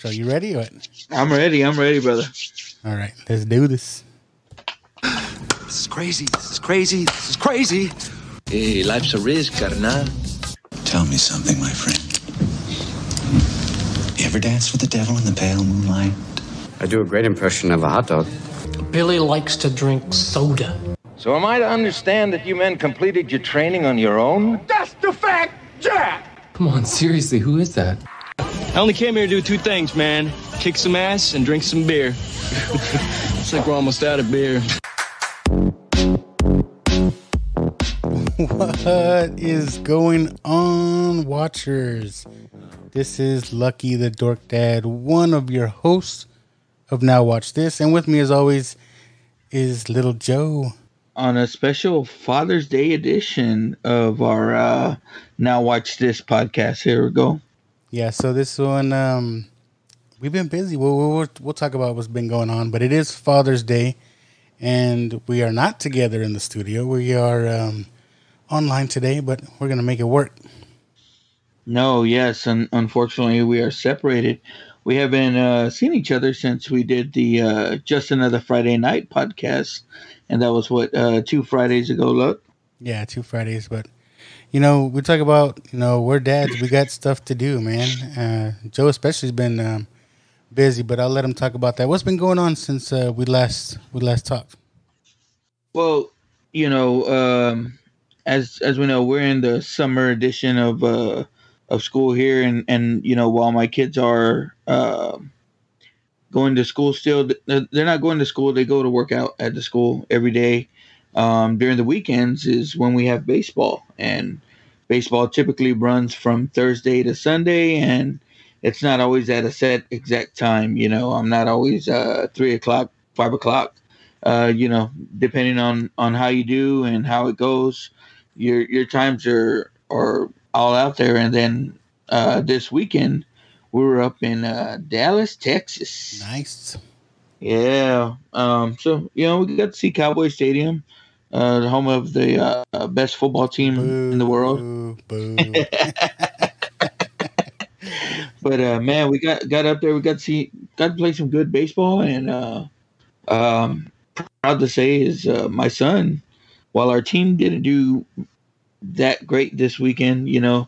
So you ready? Or what? I'm ready. I'm ready, brother. All right, let's do this. This is crazy. This is crazy. This is crazy. Hey, life's a risk, carnal. Tell me something, my friend. You ever dance with the devil in the pale moonlight? I do a great impression of a hot dog. Billy likes to drink soda. So am I to understand that you men completed your training on your own? That's the fact, Jack! Come on, seriously, who is that? I only came here to do two things, man. Kick some ass and drink some beer. Looks like we're almost out of beer. What is going on, watchers? This is Lucky the Dork Dad, one of your hosts of Now Watch This. And with me, as always, is Little Joe. On a special Father's Day edition of our Now Watch This podcast. Here we go. Yeah, so this one, we've been busy. We'll talk about what's been going on, but it is Father's Day, and we are not together in the studio. We are online today, but we're going to make it work. No, yes, and unfortunately, we are separated. We have been seeing each other since we did the Just Another Friday Night podcast, and that was, 2 Fridays ago, look? Yeah, 2 Fridays, but, we talk about, we're dads, we got stuff to do, man. Joe especially has been busy, but I'll let him talk about that. What's been going on since we last talked? Well, as we know, we're in the summer edition of school here, and while my kids are going to school still, they're not going to school. They go to work out at the school every day. During the weekends is when we have baseball, and baseball typically runs from Thursday to Sunday, and it's not always at a set exact time. I'm not always 3 o'clock, 5 o'clock. Depending on how you do and how it goes, your times are all out there. And then this weekend we were up in Dallas, Texas. Nice. Yeah. So we got to see Cowboy Stadium, the home of the best football team in the world. Boo. But man, we got up there. We got to play some good baseball, and proud to say is my son. While our team didn't do that great this weekend, we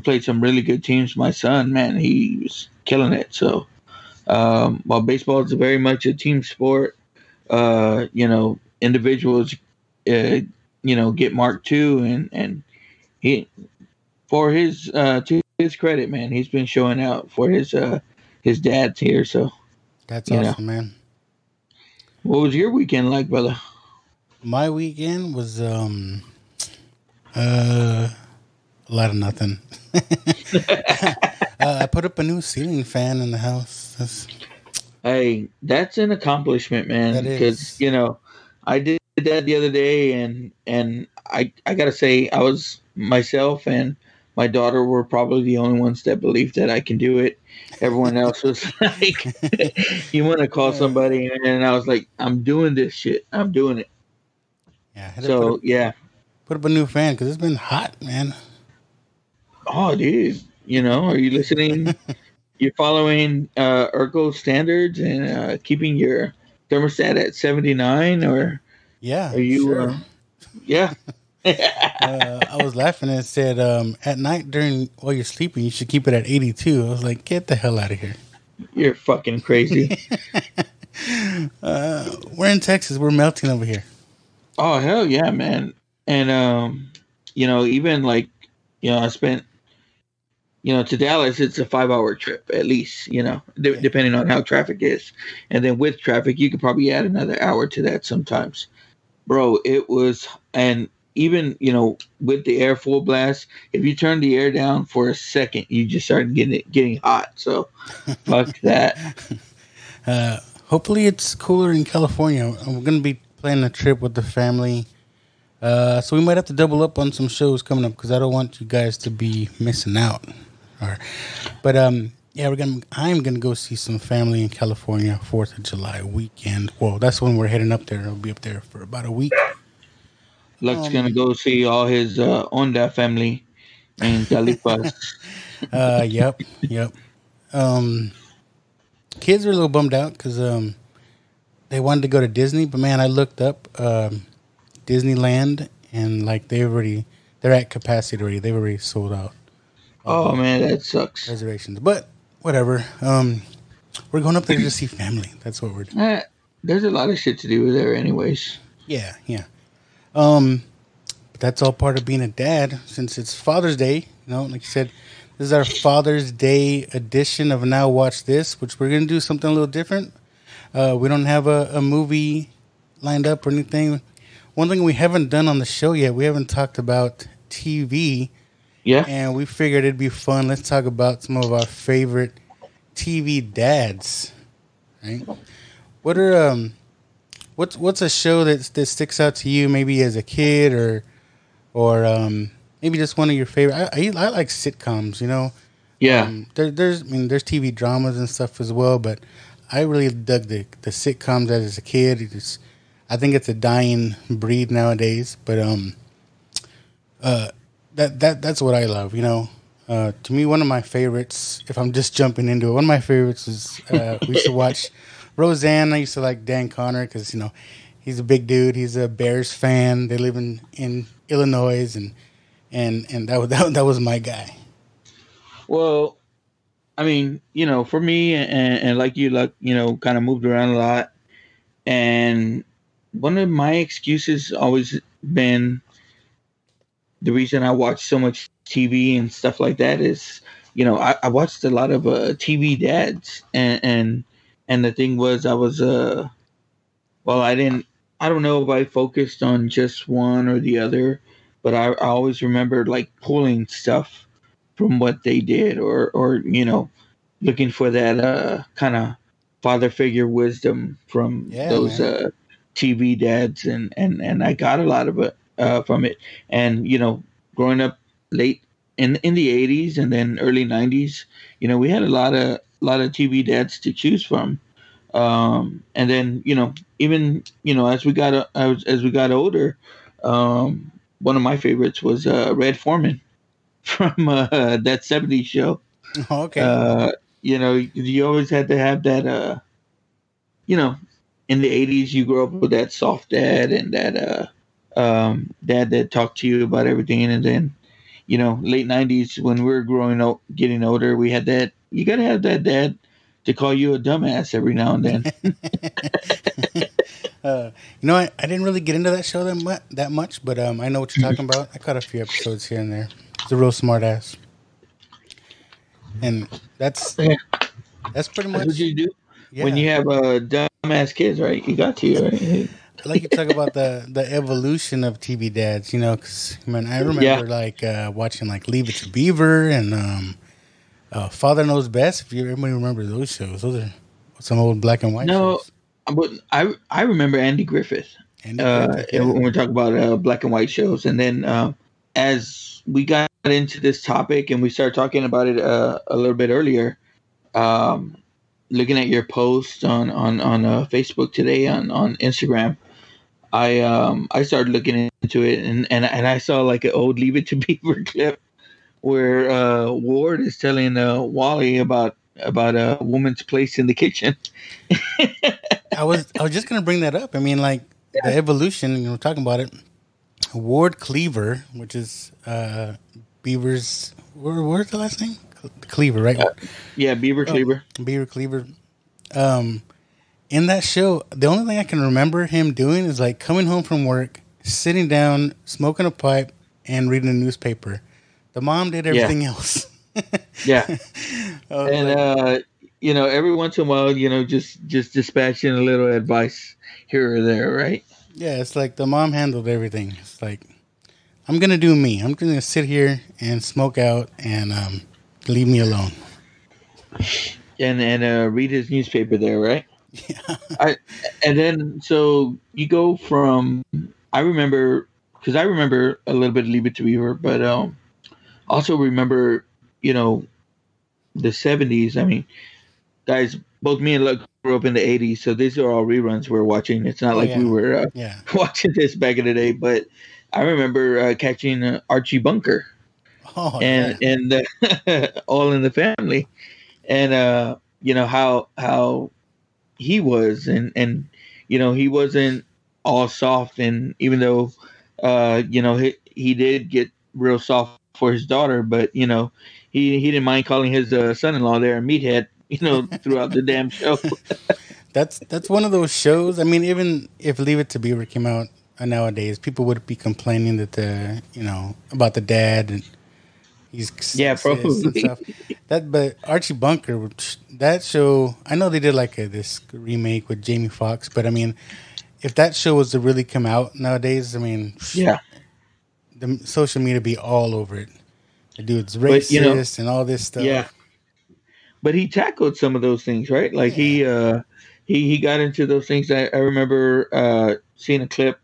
played some really good teams. My son, man, he was killing it. So while baseball is very much a team sport, individuals, get marked too, and he, for his to his credit, man, he's been showing out for his dad's here. So that's awesome, man. What was your weekend like, brother? My weekend was a lot of nothing. I put up a new ceiling fan in the house. Hey, that's an accomplishment, man. Because I did that the other day, and I gotta say, I was myself and my daughter were probably the only ones that believed that I can do it. Everyone else was like, "You want to call somebody?" And I was like, "I'm doing this shit. I'm doing it." Yeah. Put up a new fan because it's been hot, man. Oh, dude. Are you listening? You're following ERCO standards and keeping your thermostat at 79, or yeah, are you? Sure. Yeah. I was laughing and it said, at night while you're sleeping, you should keep it at 82. I was like, get the hell out of here. You're fucking crazy. We're in Texas. We're melting over here. Oh, hell yeah, man. And, even I spent, to Dallas, it's a 5-hour trip at least, depending on how traffic is. And then with traffic, you could probably add another hour to that sometimes. Bro, it was, and even, with the air full blast, if you turn the air down for a second, you just start getting hot. So fuck that. Hopefully it's cooler in California. We're going to be planning a trip with the family. So we might have to double up on some shows coming up because I don't want you guys to be missing out. But I'm gonna go see some family in California 4th of July weekend. Well, that's when we're heading up there. I'll be up there for about a week. Luck's gonna go see all his Onda family in Califas. Yep. Kids were a little bummed out because they wanted to go to Disney, but man, I looked up Disneyland and like they're at capacity already. They've already sold out. Oh man, that sucks. Reservations, but whatever. We're going up there to see family. That's what we're doing. There's a lot of shit to do there, anyways. Yeah. But that's all part of being a dad. Since it's Father's Day, like you said, this is our Father's Day edition of Now Watch This, which we're gonna do something a little different. We don't have a movie lined up or anything. One thing we haven't done on the show yet, we haven't talked about TV. Yeah. And we figured it'd be fun. Let's talk about some of our favorite TV dads. Right? What are what's a show that sticks out to you? Maybe as a kid, or maybe just one of your favorite. I like sitcoms. Yeah. There's TV dramas and stuff as well, but I really dug the sitcoms as a kid. I think it's a dying breed nowadays, but that's what I love. To me, one of my favorites, if I'm just jumping into it, one of my favorites is we used to watch Roseanne. I used to like Dan Connor because he's a big dude. He's a Bears fan. They live in Illinois, and that was my guy. Well, I mean, for me and like you, kind of moved around a lot, and one of my excuses always been the reason I watch so much TV and stuff like that is, I watched a lot of TV dads, and the thing was, I was I don't know if I focused on just one or the other, but I always remember like pulling stuff from what they did, or looking for that kind of father figure wisdom from those TV dads, and I got a lot of it from it. And growing up late in the 80s and then early 90s, we had a lot of TV dads to choose from. And then even as we got older, one of my favorites was Red Foreman from that 70s show. Okay. You always had to have that in the 80s you grew up with that soft dad and that dad that talked to you about everything, and then late 90s when we were getting older, we had that. You got to have that dad to call you a dumbass every now and then. I didn't really get into that show that much, but I know what you're talking about. I caught a few episodes here and there. He's a real smart ass, and that's pretty much what you do when you have dumbass kids, right? You got to, right? I like you talk about the evolution of TV dads, because I remember watching like Leave It to Beaver and Father Knows Best. If everybody remember those shows, those are some old black and white shows. But I remember Andy Griffith. When we're talking about black and white shows, and then as we got into this topic and we started talking about it a little bit earlier, looking at your post on Facebook today on Instagram, I started looking into it, and I saw like an old Leave It to Beaver clip where Ward is telling Wally about a woman's place in the kitchen. I was just gonna bring that up. I mean, like the evolution. Talking about it. Ward Cleaver, which is Beaver's. Where's the last name? Cleaver, right? Beaver Cleaver. Beaver Cleaver. In that show, the only thing I can remember him doing is like coming home from work, sitting down, smoking a pipe, and reading a newspaper. The mom did everything else. Yeah. And every once in a while, just dispatching a little advice here or there, right? Yeah, it's like the mom handled everything. It's like, I'm gonna do me. I'm gonna sit here and smoke out and leave me alone. And read his newspaper there, right? Yeah. And then so you go from, I remember a little bit of Leave It to Beaver, but also remember the 70s. I mean, guys, both me and Luck grew up in the 80s, so these are all reruns we're watching. It's not we were watching this back in the day, but I remember catching Archie Bunker and All in the Family. and how he was, and he wasn't all soft, and even though he did get real soft for his daughter, but he didn't mind calling his son-in-law there a meathead, throughout the damn show. That's one of those shows. I mean, even if Leave It to Beaver came out nowadays, people would be complaining that about the dad and he's probably and stuff. But Archie Bunker, that show, I know they did like this remake with Jamie Foxx, but I mean, if that show was to really come out nowadays, I mean, the social media would be all over it. The dude's racist and all this stuff. Yeah, but he tackled some of those things, right? Like he got into those things. I remember seeing a clip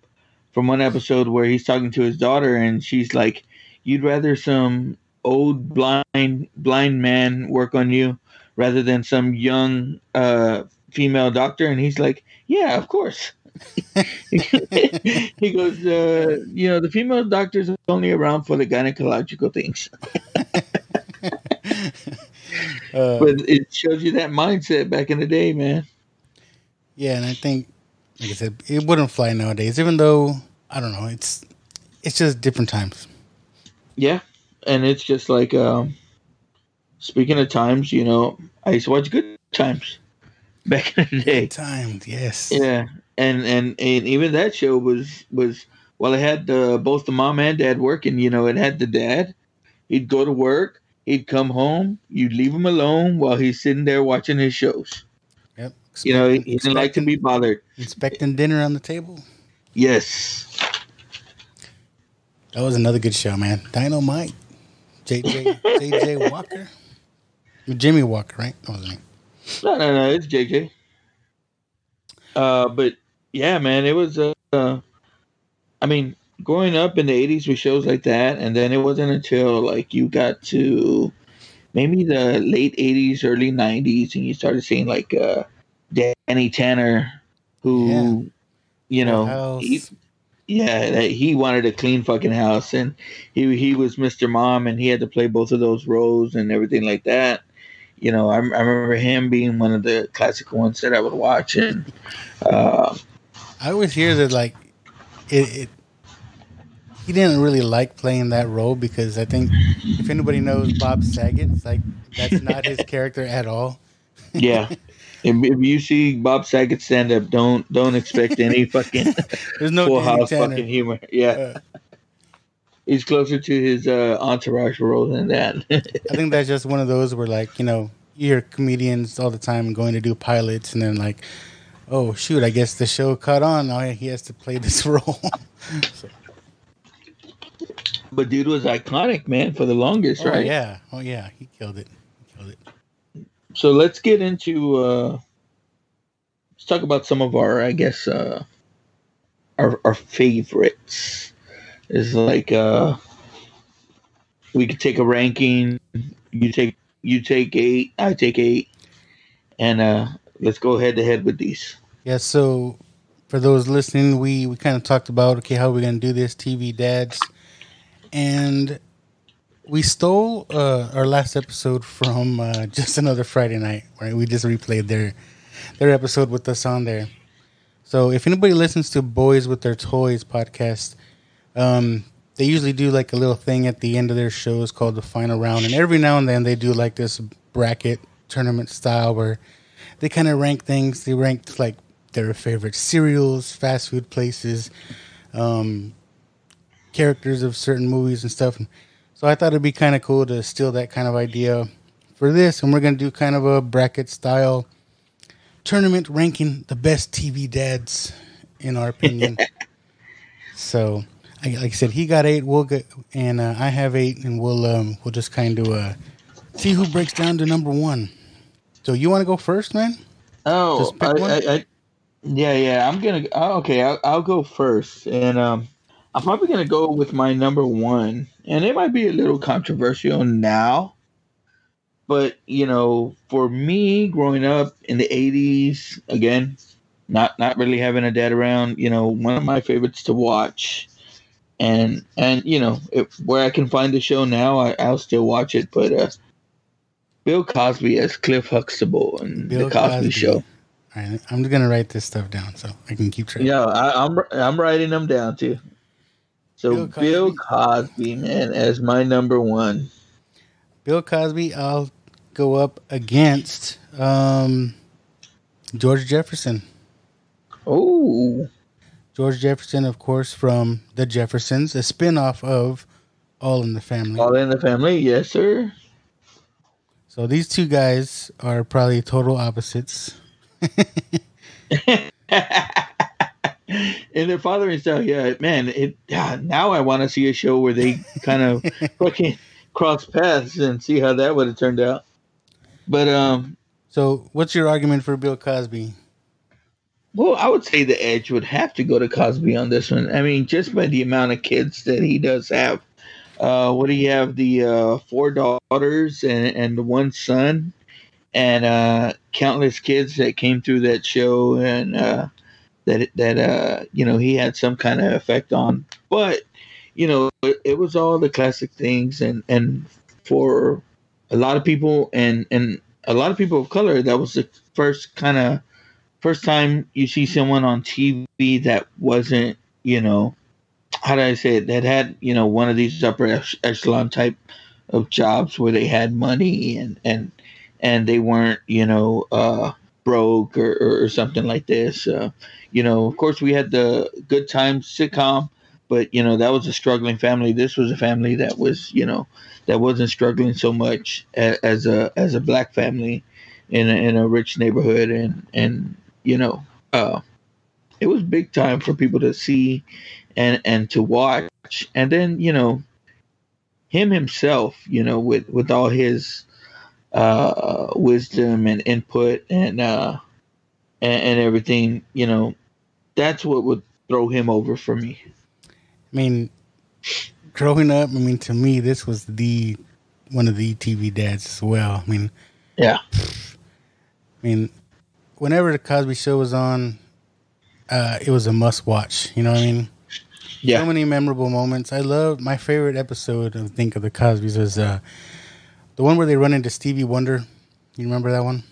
from one episode where he's talking to his daughter, and she's like, "You'd rather some old blind man work on you rather than some young female doctor?" And he's like, "Yeah, of course." He goes, the female doctors are only around for the gynecological things. But it shows you that mindset back in the day, man. Yeah, and I think, like I said, it wouldn't fly nowadays, even though, I don't know, it's just different times. Yeah, and it's just like, speaking of times, I used to watch Good Times back in the day. Good Times, yes. Yeah, and even that show was well, it had both the mom and dad working. It had the dad. He'd go to work. He'd come home. You'd leave him alone while he's sitting there watching his shows. Yep. He didn't like to be bothered. Inspecting dinner on the table. Yes. That was another good show, man. Dynamite. JJ Walker. Jimmy Walker, right? That was his name. No, it's JJ. But yeah, man, it was. I mean, growing up in the '80s with shows like that, and then it wasn't until like you got to maybe the late '80s, early '90s, and you started seeing like Danny Tanner, who, he wanted a clean fucking house, and he was Mr. Mom, and he had to play both of those roles and everything like that. I remember him being one of the classic ones that I would watch, and I always hear that like he didn't really like playing that role because I think if anybody knows Bob Saget, it's like that's not his character at all. Yeah. If you see Bob Saget stand up, don't expect any fucking There's no Full Danny House Tanner. fucking humor. Yeah. He's closer to his entourage role than that. I think that's just one of those where like, you hear comedians all the time going to do pilots and then like, oh shoot, I guess the show caught on. Now he has to play this role. So. But dude was iconic, man, for the longest, right? Oh yeah, he killed it. So let's get into let's talk about some of our, I guess, our favorites. It's like we could take a ranking. You take 8, I take 8, and let's go head to head with these. Yeah. So for those listening, we kind of talked about how we're gonna do this TV dads, and we stole our last episode from Just Another Friday Night, right? We just replayed their episode with us on there. So if anybody listens to Boys with Their Toys podcast, they usually do like a little thing at the end of their shows called the final round. And every now and then they do like this bracket tournament style where they kind of rank things. They ranked like their favorite cereals, fast food places, characters of certain movies and stuff. So I thought it'd be kind of cool to steal that kind of idea for this. And we're going to do kind of a bracket style tournament ranking the best TV dads in our opinion. So like I said, he got 8, and I have 8, and we'll just kind of see who breaks down to number 1. So you want to go first, man? Oh, yeah. I'm gonna. Okay, I'll go first, and I'm probably gonna go with my number 1, and it might be a little controversial now, but for me, growing up in the '80s, again, not really having a dad around, one of my favorites to watch. And where I can find the show now, I'll still watch it. But Bill Cosby as Cliff Huxtable in Bill the Cosby Show. All right, I'm just gonna write this stuff down so I can keep track. Yeah, I'm writing them down too. So Bill Cosby, man, as my number one. Bill Cosby, I'll go up against George Jefferson. Oh. George Jefferson, of course, from The Jeffersons, a spinoff of All in the Family. All in the Family, yes, sir. So these two guys are probably total opposites. In their father and style, yeah, man. Now I want to see a show where they kind of fucking cross paths and see how that would have turned out. But so what's your argument for Bill Cosby? Well, I would say the edge would have to go to Cosby on this one. I mean, just by the amount of kids that he does have. What do you have? The 4 daughters and the 1 son, and countless kids that came through that show, and that he had some kind of effect on. But it was all the classic things, and for a lot of people, and a lot of people of color, that was the first time you see someone on TV that wasn't, how do I say it, that had, one of these upper echelon type of jobs where they had money and they weren't, broke or something like this. Of course we had the Good Times sitcom, but, that was a struggling family. This was a family that was, that wasn't struggling so much as a black family in a rich neighborhood. And it was big time for people to see and to watch. And then, him himself, with all his wisdom and input and everything, that's what would throw him over for me. I mean, growing up, to me, this was one of the TV dads as well. Yeah. Whenever the Cosby Show was on, it was a must watch. You know what I mean? Yeah. So many memorable moments. I love my favorite episode of the Cosbys was the one where they run into Stevie Wonder. You remember that one?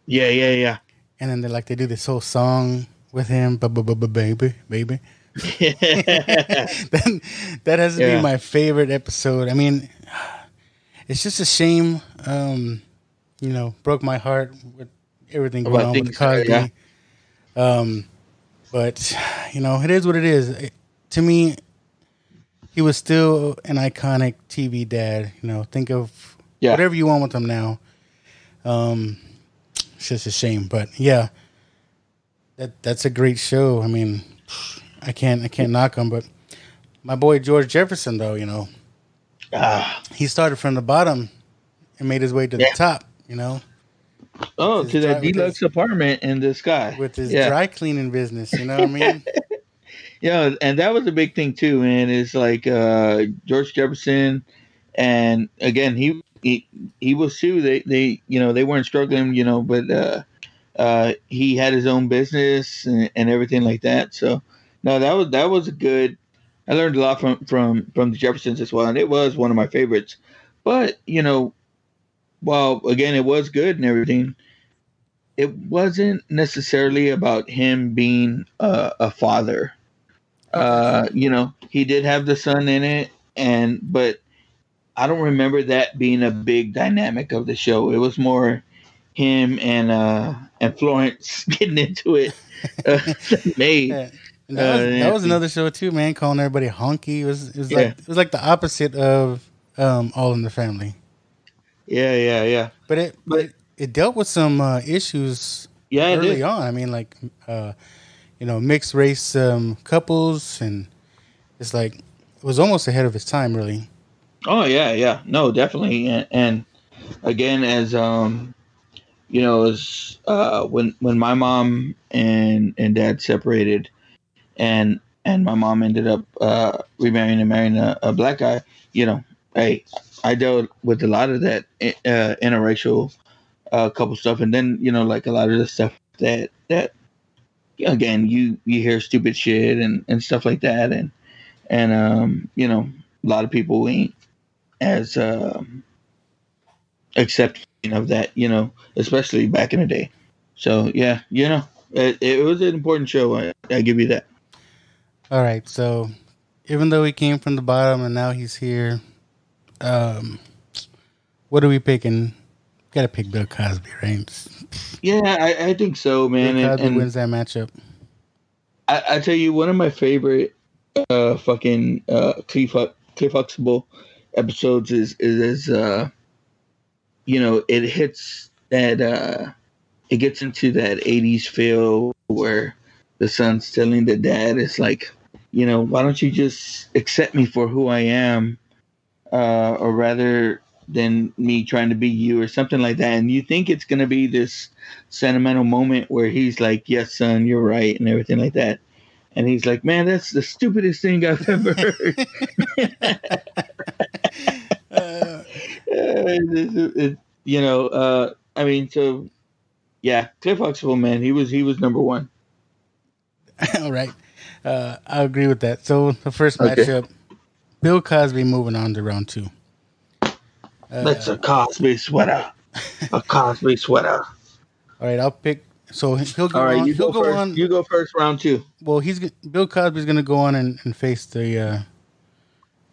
Yeah. And then they do this whole song with him, baby. that has to be my favorite episode. It's just a shame. Broke my heart with everything going on with Cosby. But it is what it is. To me, he was still an iconic TV dad. Think of whatever you want with him now. It's just a shame, but yeah, that's a great show. I can't knock him, but my boy George Jefferson, though, he started from the bottom and made his way to the top. Oh, to that deluxe apartment in the sky with his dry cleaning business. You know what I mean? Yeah, and that was a big thing too. And it's like George Jefferson, and again he was too. They weren't struggling, but he had his own business and everything like that. So no, that was a good. I learned a lot from the Jeffersons as well, and it was one of my favorites. But while again it was good and everything, it wasn't necessarily about him being a father. He did have the son in it, but I don't remember that being a big dynamic of the show. It was more him and Florence getting into it. That was another show too, man. Calling everybody honky. It was like the opposite of All in the Family. Yeah. But it dealt with some issues early on. Mixed race couples, and it's like it was almost ahead of its time, really. Oh yeah, no, definitely, and again, as when my mom and dad separated, and my mom ended up remarrying and marrying a black guy, I dealt with a lot of that interracial couple stuff, and then like a lot of the stuff that again you hear stupid shit and stuff like that, and a lot of people ain't as accepting of that, especially back in the day. So yeah, it was an important show. I give you that. All right, so even though he came from the bottom and now he's here, what are we picking? Got to pick Bill Cosby, right? Yeah, I think so, man. Bill Cosby wins that matchup. I tell you, one of my favorite fucking Cliff Huxtable episodes is it hits that it gets into that 80s feel where the son's telling the dad, it's like, why don't you just accept me for who I am, or rather than me trying to be you, or something like that. And you think it's going to be this sentimental moment where he's like, yes, son, you're right, and everything like that. And he's like, man, that's the stupidest thing I've ever heard. So yeah, Cliff Huxtable, man, he was number one. All right. I agree with that. So the first matchup, Bill Cosby moving on to round 2. That's a Cosby sweater. A Cosby sweater. All right, I'll pick. So he'll go. All right, on. you go first. On. You go first, round 2. Well, Bill Cosby's going to go on and face the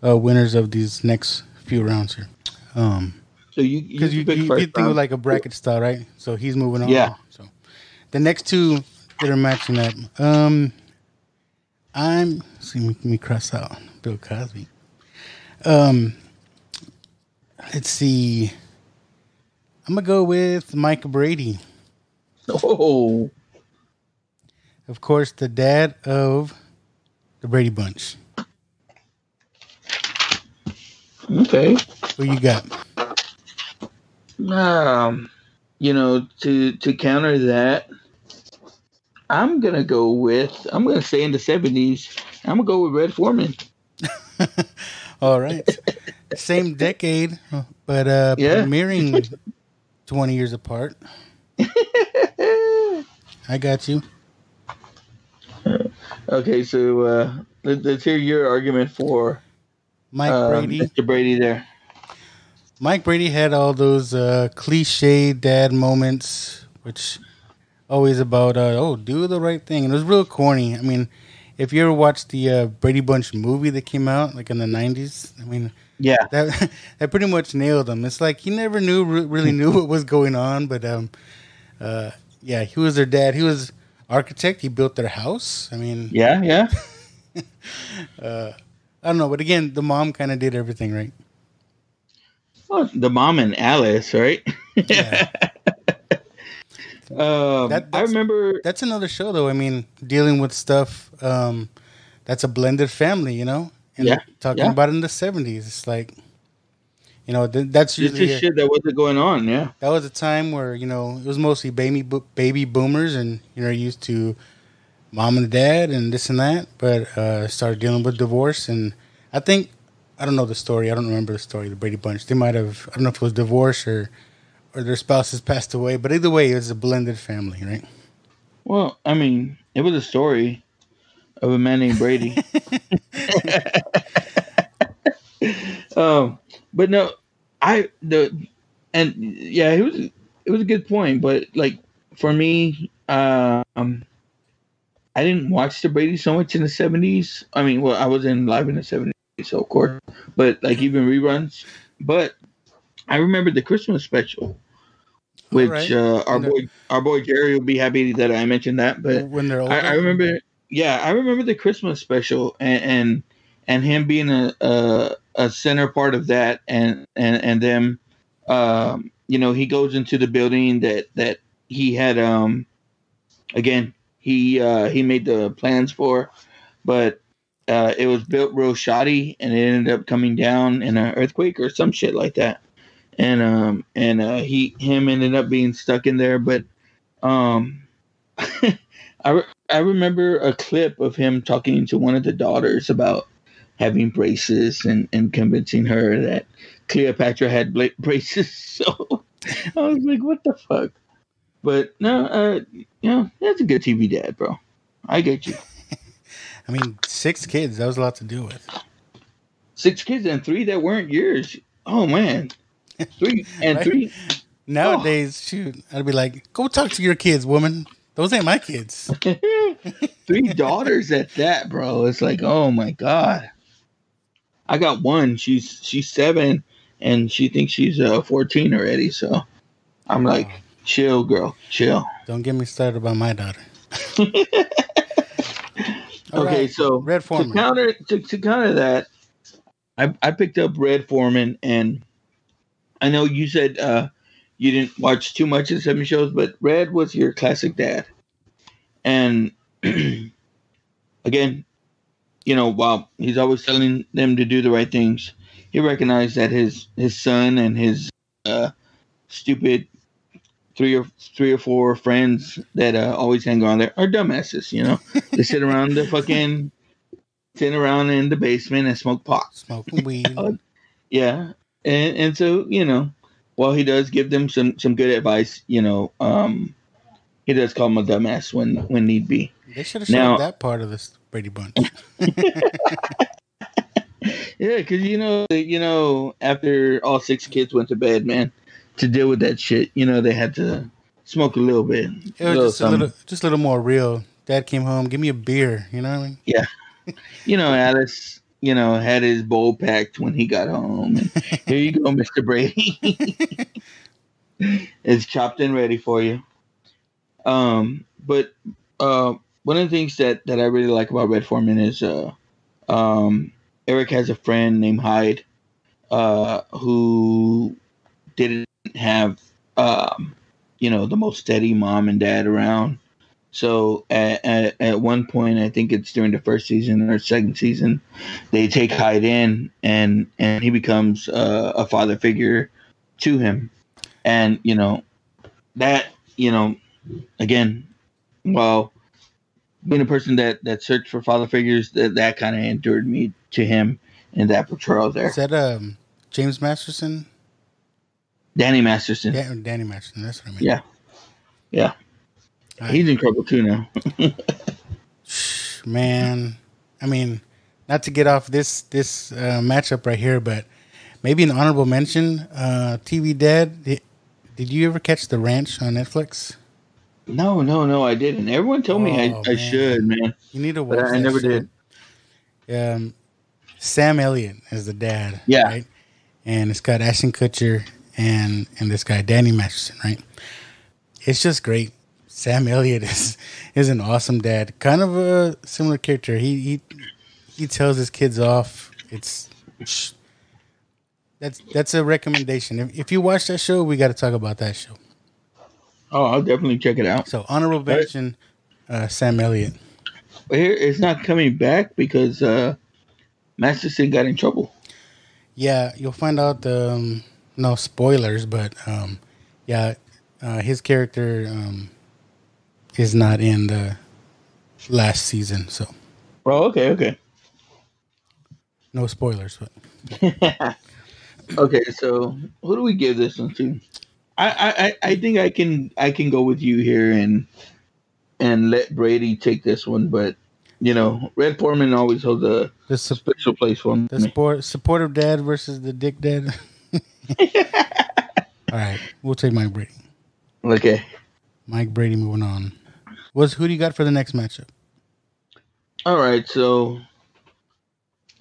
winners of these next few rounds here. So you think of like a bracket style, right? So he's moving on. Yeah. So the next two that are matching up. Let me cross out Bill Cosby. Let's see. I'm gonna go with Mike Brady. Oh, of course, the dad of the Brady Bunch. Okay. What you got? To counter that, I'm gonna say in the 70s, I'm gonna go with Red Foreman. All right. Same decade, but premiering 20 years apart. I got you. Okay, so let's hear your argument for Mike Brady. Mr. Brady there. Mike Brady had all those cliche dad moments, which always about, do the right thing. And it was real corny. I mean, if you ever watched the Brady Bunch movie that came out like in the 90s, I mean, yeah, that pretty much nailed him. It's like he never really knew what was going on, but he was their dad. He was architect. He built their house. I mean, yeah. I don't know, but again, the mom kind of did everything right. Well, the mom and Alice, right? Yeah. I remember that's another show, though. I mean, dealing with stuff that's a blended family, and talking about it in the 70s. It's like, that's usually just shit that wasn't going on. Yeah, that was a time where it was mostly baby boomers, and used to mom and dad and this and that, but started dealing with divorce. And I don't know the story. I don't remember the story of the Brady Bunch. They might have, I don't know if it was divorce or their spouses passed away, but either way, it was a blended family, right? Well, I mean, it was a story of a man named Brady. But no, it was a good point, but like for me, I didn't watch the Brady so much in the 70s. I mean, well, I wasn't live in the 70s, so of course, but like even reruns. But I remember the Christmas special, which our boy Jerry will be happy that I mentioned that. But when they're older, I remember the Christmas special and him being a center part of that, and them, he goes into the building that he had again he made the plans for, but it was built real shoddy and it ended up coming down in an earthquake or some shit like that. And him ended up being stuck in there. But I remember a clip of him talking to one of the daughters about having braces and convincing her that Cleopatra had braces. So I was like, what the fuck? But no, that's a good TV dad, bro. I get you. I mean, 6 kids, that was a lot to deal with. 6 kids and 3 that weren't yours. Oh, man. Three and Right? three. Nowadays, shoot, I'd be like, go talk to your kids, woman. Those ain't my kids. 3 daughters at that, bro. It's like, oh my god. I got one. She's 7, and she thinks she's 14 already. So I'm like, chill, girl, chill. Don't get me started about my daughter. Okay, right. so Red Foreman. To counter that, I picked up Red Foreman, and I know you said you didn't watch too much of the 70 shows, but Red was your classic dad. And again, you know, while he's always telling them to do the right things, he recognized that his son and his stupid three or four friends that always hang around there are dumbasses. You know, they sit around in the basement and smoke pot, Smoking weed. Yeah, and so, you know, while he does give them some good advice, you know, he does call him a dumbass when need be. They should have shown that part of this Brady Bunch. Yeah, because you know, after all 6 kids went to bed, man, to deal with that shit, you know, they had to smoke a little bit. It was just a little more real. Dad came home, give me a beer. You know what I mean? Yeah. You know, Alice, you know, had his bowl packed when he got home. And, here you go, Mr. Brady. It's chopped and ready for you. But one of the things that I really like about Red Foreman is Eric has a friend named Hyde who didn't have you know, the most steady mom and dad around. So at one point, I think it's during the first season or second season, they take Hyde in, and he becomes a father figure to him. And, you know, that, you know, again, well, being a person that searched for father figures, that kind of endured me to him in that portrayal there. Is that James Masterson? Danny Masterson. Yeah, Danny Masterson. That's what I mean. Yeah. Yeah. He's in trouble too now. Man, I mean, not to get off this matchup right here, but maybe an honorable mention. TV Dad. Did you ever catch The Ranch on Netflix? No, I didn't. Everyone told me I should, man. You need to watch. But I never did. Sam Elliott is the dad. Yeah. Right? And it's got Ashton Kutcher and this guy Danny Masterson. Right. It's just great. Sam Elliott is an awesome dad. Kind of a similar character. He tells his kids off. That's a recommendation. If you watch that show, we got to talk about that show. Oh, I'll definitely check it out. So honorable mention, Sam Elliott. But here it's not coming back because Masterson got in trouble. Yeah, you'll find out. No spoilers, but his character is not in the last season. So, Oh, okay. no spoilers, but Okay, so who do we give this one to? I think I can go with you here and let Brady take this one, but you know, Red Foreman always holds a special place for me. The supportive dad versus the dick dad. All right, we'll take Mike Brady. Okay, Mike Brady. Moving on. Who do you got for the next matchup? all right. So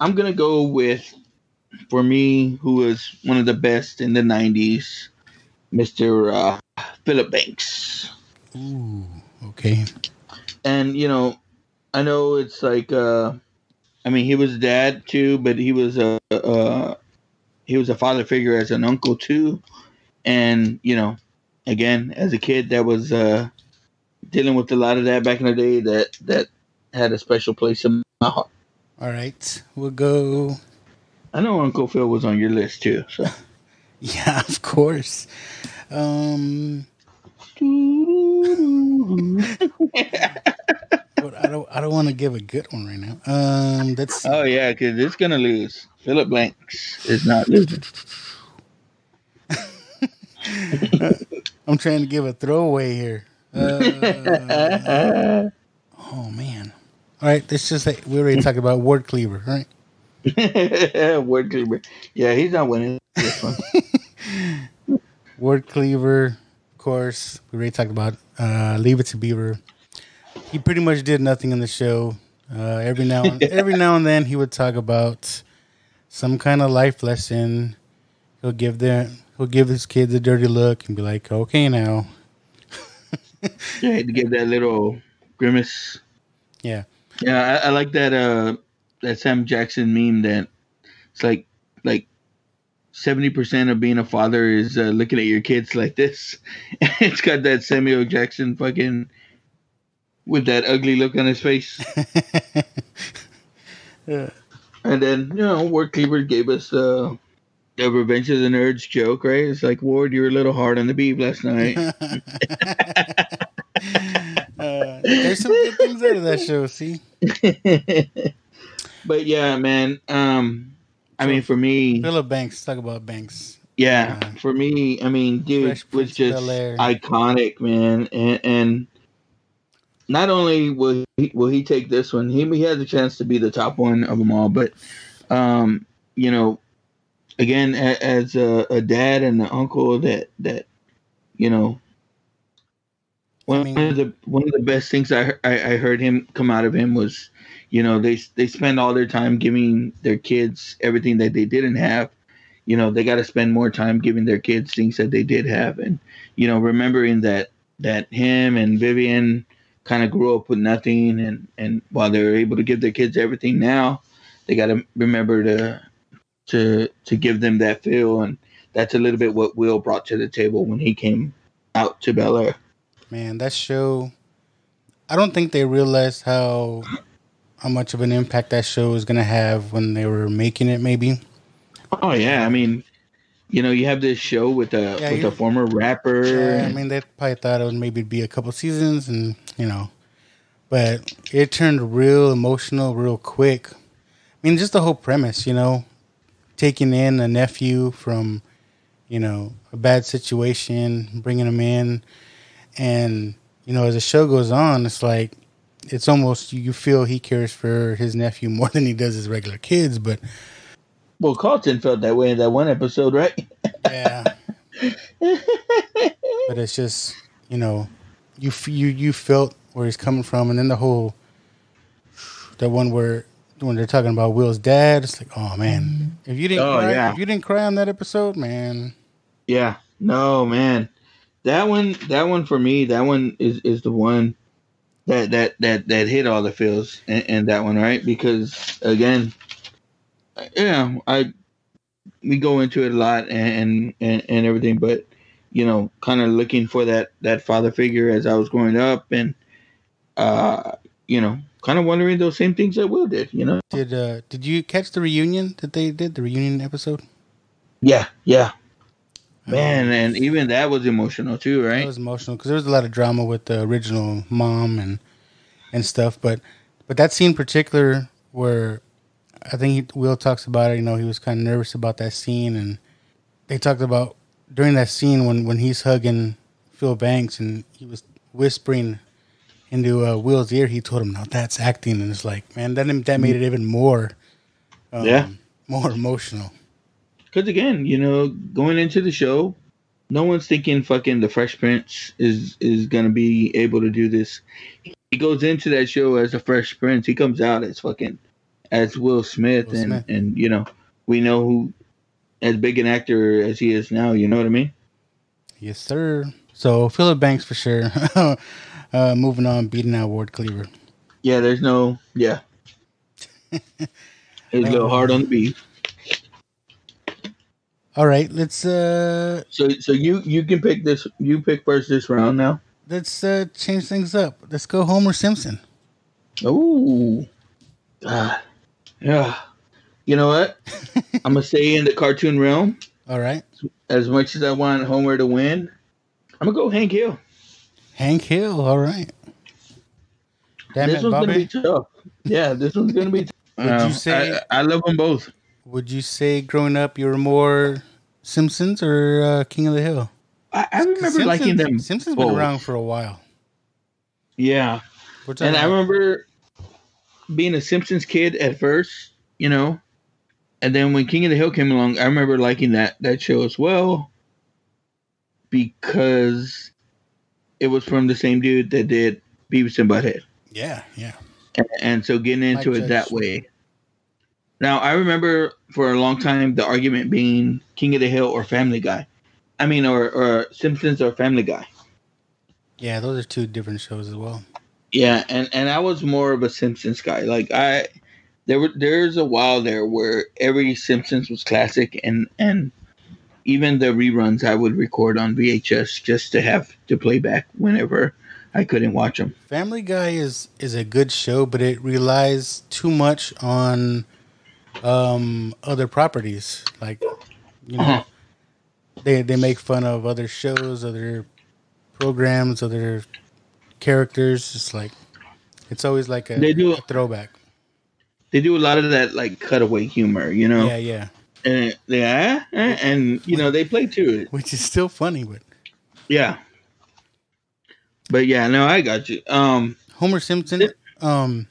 I'm gonna go with, for me, who was one of the best in the '90s, Mr. Philip Banks. Ooh, okay. And you know, I know it's like, I mean, he was a dad too, but he was a father figure as an uncle too. And you know, again, as a kid that was dealing with a lot of that back in the day, that had a special place in my heart. All right, we'll go. I know Uncle Phil was on your list too. So Yeah, of course. But I don't want to give a good one right now. That's oh yeah, because it's gonna lose. Philip Banks is not losing. I'm trying to give a throwaway here. Oh man! All right, let's just say we already talked about Ward Cleaver, right? Word Cleaver. Yeah, he's not winning this one. Ward Cleaver, of course, we already talked about. Leave It to Beaver. He pretty much did nothing in the show. Every now and then he would talk about some kind of life lesson. He'll give his kids a dirty look and be like, "Okay, now." I had to give that little grimace. Yeah. Yeah, I like that Sam Jackson meme that it's like 70% of being a father is looking at your kids like this. It's got that Samuel Jackson fucking with that ugly look on his face. Yeah. And then, Ward Cleaver gave us the Revenge of the Nerds joke, right? It's like, Ward, you were a little hard on the beef last night. There's some good things out of that show, see? But yeah, man. I mean, for me, Philip Banks. Talk about Banks. Yeah, for me, I mean, dude was just iconic, man. And not only will he take this one, he had the chance to be the top one of them all. But, again, as a dad and an uncle, that one of the best things I heard him come out of him was, they spend all their time giving their kids everything that they didn't have. They got to spend more time giving their kids things that they did have, and remembering that him and Vivian kind of grew up with nothing, and while they're able to give their kids everything now, they got to remember to give them that feel, and that's a little bit what Will brought to the table when he came out to Bel Air. Man, that show, I don't think they realized how much of an impact that show was gonna have when they were making it. Maybe. Oh yeah, I mean, you have this show with a former rapper. Yeah, I mean, they probably thought it would maybe be a couple seasons, and but it turned real emotional real quick. I mean, just the whole premise, taking in a nephew from, a bad situation, bringing him in, and as the show goes on, it's like it's almost you feel he cares for his nephew more than he does his regular kids, but. Well, Carlton felt that way in that one episode, right? Yeah. But it's just, you felt where he's coming from, and then the one where when they're talking about Will's dad, it's like, oh man, if you didn't cry on that episode, man. Yeah, no, man, that one for me, that one is the one that hit all the feels, and that one, right? Because again. Yeah, we go into it a lot and everything, but kind of looking for that father figure as I was growing up, and kind of wondering those same things that Will did. Did you catch the reunion that they did, the reunion episode? Yeah, man, and even that was emotional too, right? It was emotional because there was a lot of drama with the original mom and stuff, but that scene in particular where. I think Will talks about it. He was kind of nervous about that scene, and they talked about during that scene when he's hugging Phil Banks and he was whispering into Will's ear. He told him, "No, that's acting," and it's like, man, that made it even more, more emotional. Because again, going into the show, no one's thinking fucking the Fresh Prince is gonna be able to do this. He goes into that show as a Fresh Prince. He comes out as Will Smith, and we know who, as big an actor as he is now, you know what I mean? Yes, sir. So Philip Banks for sure. Moving on, beating out Ward Cleaver. Yeah, there's no It's a little hard on the beef. All right, let's. So you can pick this. You pick first this round now. Let's change things up. Let's go Homer Simpson. Ooh. Yeah. You know what? I'm going to stay in the cartoon realm. All right. As much as I want Homer to win, I'm going to go Hank Hill. Hank Hill, all right. This one's going to be tough. Yeah, this one's going to be tough. Would you say, I love them both. Would you say growing up you were more Simpsons or King of the Hill? I remember liking them. Simpsons both. Been around for a while. Yeah. And I remember being a Simpsons kid at first, and then when King of the Hill came along, I remember liking that show as well. because it was from the same dude that did Beavis and Butthead. Yeah, yeah. And so getting into it that way. Now, I remember for a long time the argument being King of the Hill or Family Guy. I mean, or Simpsons or Family Guy. Yeah, those are two different shows as well. Yeah, and I was more of a Simpsons guy. Like there's a while there where every Simpsons was classic, and even the reruns I would record on VHS just to have to play back whenever I couldn't watch them. Family Guy is a good show, but it relies too much on other properties. Like, you know, they make fun of other shows, other programs, other characters. It's like it's always like a throwback. They do a lot of that like cutaway humor, you know. Yeah. And you know they play to it, which is still funny, but yeah. But yeah, no, I got you. Homer Simpson. We're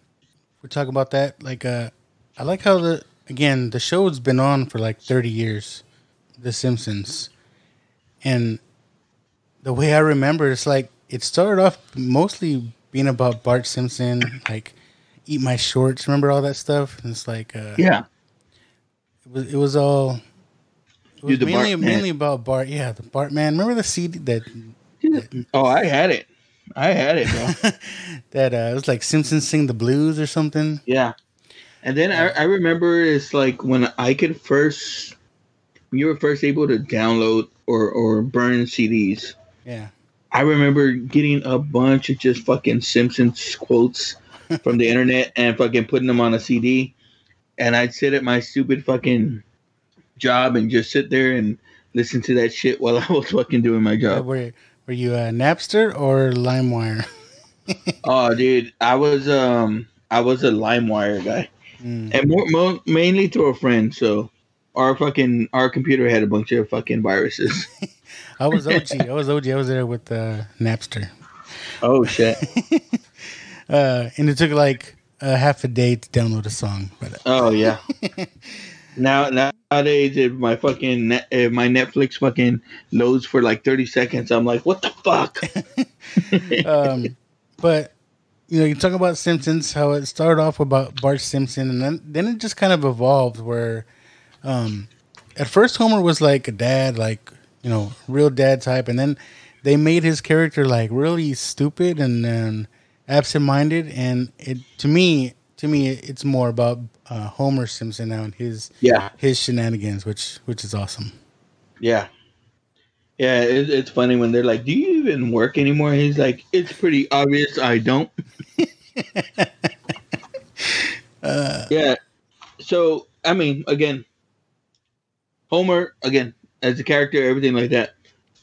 talking about that. Like, I like how the show's been on for like 30 years, The Simpsons, and the way I remember, it's like it started off mostly being about Bart Simpson, like eat my shorts. Remember all that stuff? And it's like, yeah, it was all. It was mainly about Bart. Yeah, the Bart man. Remember the CD that oh, I had it, bro. That it was like Simpsons Sing the Blues or something. Yeah, and then I remember it's like when you were first able to download or burn CDs. Yeah. I remember getting a bunch of just fucking Simpsons quotes from the internet and fucking putting them on a CD. And I'd sit at my stupid fucking job and just sit there and listen to that shit while I was fucking doing my job. Were you a Napster or LimeWire? Oh, dude, I was a LimeWire guy, and mainly through a friend. So our computer had a bunch of fucking viruses. I was OG. I was there with Napster. Oh shit! And it took like half a day to download a song. But oh yeah. Nowadays, if my Netflix fucking loads for like 30 seconds, I'm like, what the fuck? But you know, you talk about Simpsons, how it started off about Bart Simpson, and then it just kind of evolved where, at first Homer was like a dad, like, you know, real dad type, and then they made his character like really stupid and absent-minded, and to me it's more about Homer Simpson now and his shenanigans, which is awesome. Yeah. Yeah, it's funny when they're like, do you even work anymore? He's like, it's pretty obvious I don't. Yeah. So, I mean, again, Homer, as a character, everything like that.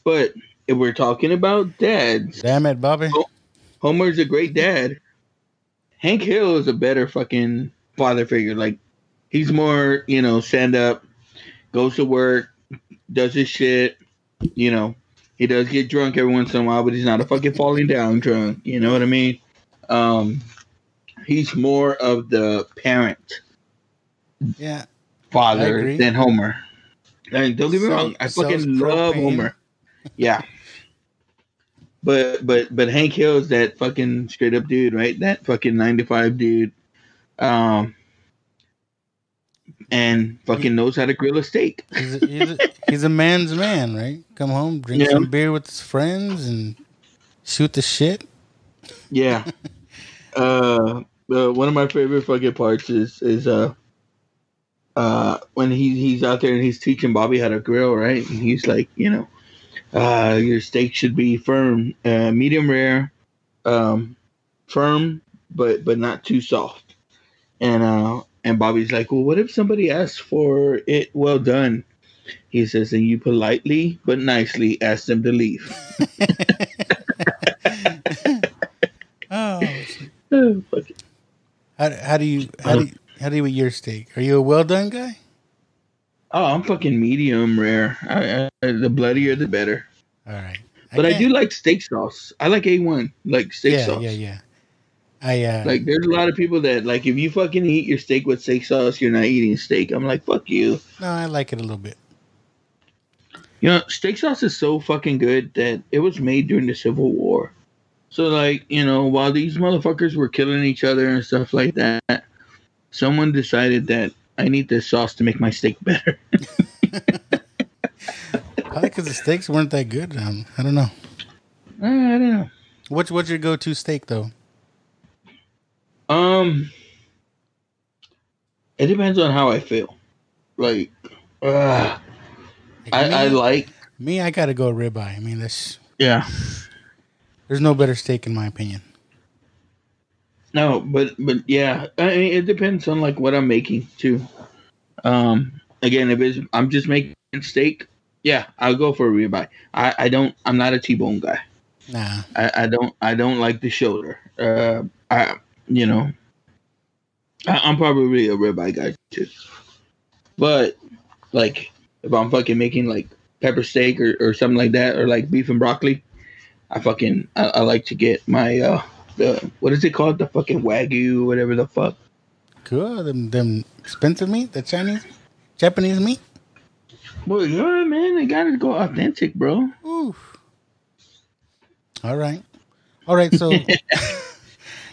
But if we're talking about dads. Damn it, Bobby. Homer's a great dad. Hank Hill is a better fucking father figure. Like, he's more, you know, stand up, goes to work, does his shit. You know, he does get drunk every once in a while, but he's not a fucking falling down drunk. You know what I mean? He's more of the parent, father than Homer. And don't get me wrong, I fucking love Homer. Yeah, but Hank Hill is that fucking straight up dude, right? That fucking 9-to-5 dude, and fucking knows how to grill a steak. He's a man's man, right? Come home, drink some beer with his friends, and shoot the shit. Yeah. One of my favorite fucking parts is when he's out there and he's teaching Bobby how to grill, right? And he's like, you know, your steak should be firm, medium rare, firm, but not too soft. And Bobby's like, well, what if somebody asks for it well done? He says, and you politely but nicely ask them to leave. Oh, fuck it. How do you eat your steak? Are you a well done guy? Oh, I'm fucking medium rare. The bloodier, the better. All right. But I do like steak sauce. I like A1, like steak sauce. Yeah. Like, there's a lot of people that, like, if you fucking eat your steak with steak sauce, you're not eating steak. I'm like, fuck you. No, I like it a little bit. You know, steak sauce is so fucking good that it was made during the Civil War. So, like, you know, while these motherfuckers were killing each other and stuff like that, someone decided that I need this sauce to make my steak better. Probably because the steaks weren't that good. I don't know. I don't know. What's your go-to steak, though? It depends on how I feel. Like, I like... Me, I gotta go ribeye. I mean, that's... Yeah. There's no better steak in my opinion. No, but yeah, I mean, it depends on like what I'm making too. Again, if I'm just making steak, yeah, I'll go for a ribeye. I'm not a T-bone guy. Nah. I don't like the shoulder. I'm probably a ribeye guy too. But like if I'm fucking making like pepper steak or something like that, or like beef and broccoli, I like to get my what is it called? The fucking Wagyu, whatever the fuck. Cool. Them expensive meat, the Japanese meat. Well, yeah, man, they gotta go authentic, bro. Oof. All right. So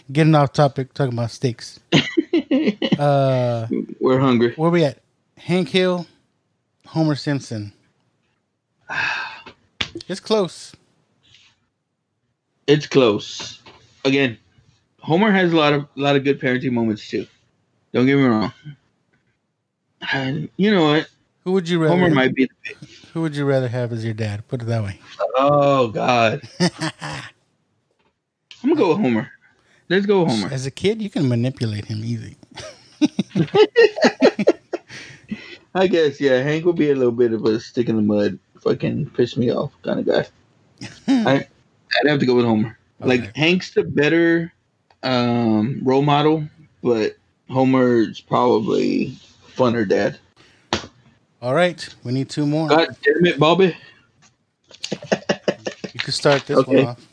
getting off topic, talking about steaks. We're hungry. Where we at? Hank Hill, Homer Simpson. It's close. It's close. Again, Homer has a lot of good parenting moments too. Don't get me wrong. And you know what? Who would you rather? Homer might be the pick. Who would you rather have as your dad? Put it that way. Oh God. I'm gonna go with Homer. Let's go with Homer. As a kid, you can manipulate him easy. I guess, yeah. Hank would be a little bit of a stick in the mud, fucking piss me off kind of guy. I'd have to go with Homer. Okay. Like Hank's the better role model, but Homer's probably funner dad. All right, we need two more. God damn it, Bobby. You can start this one off.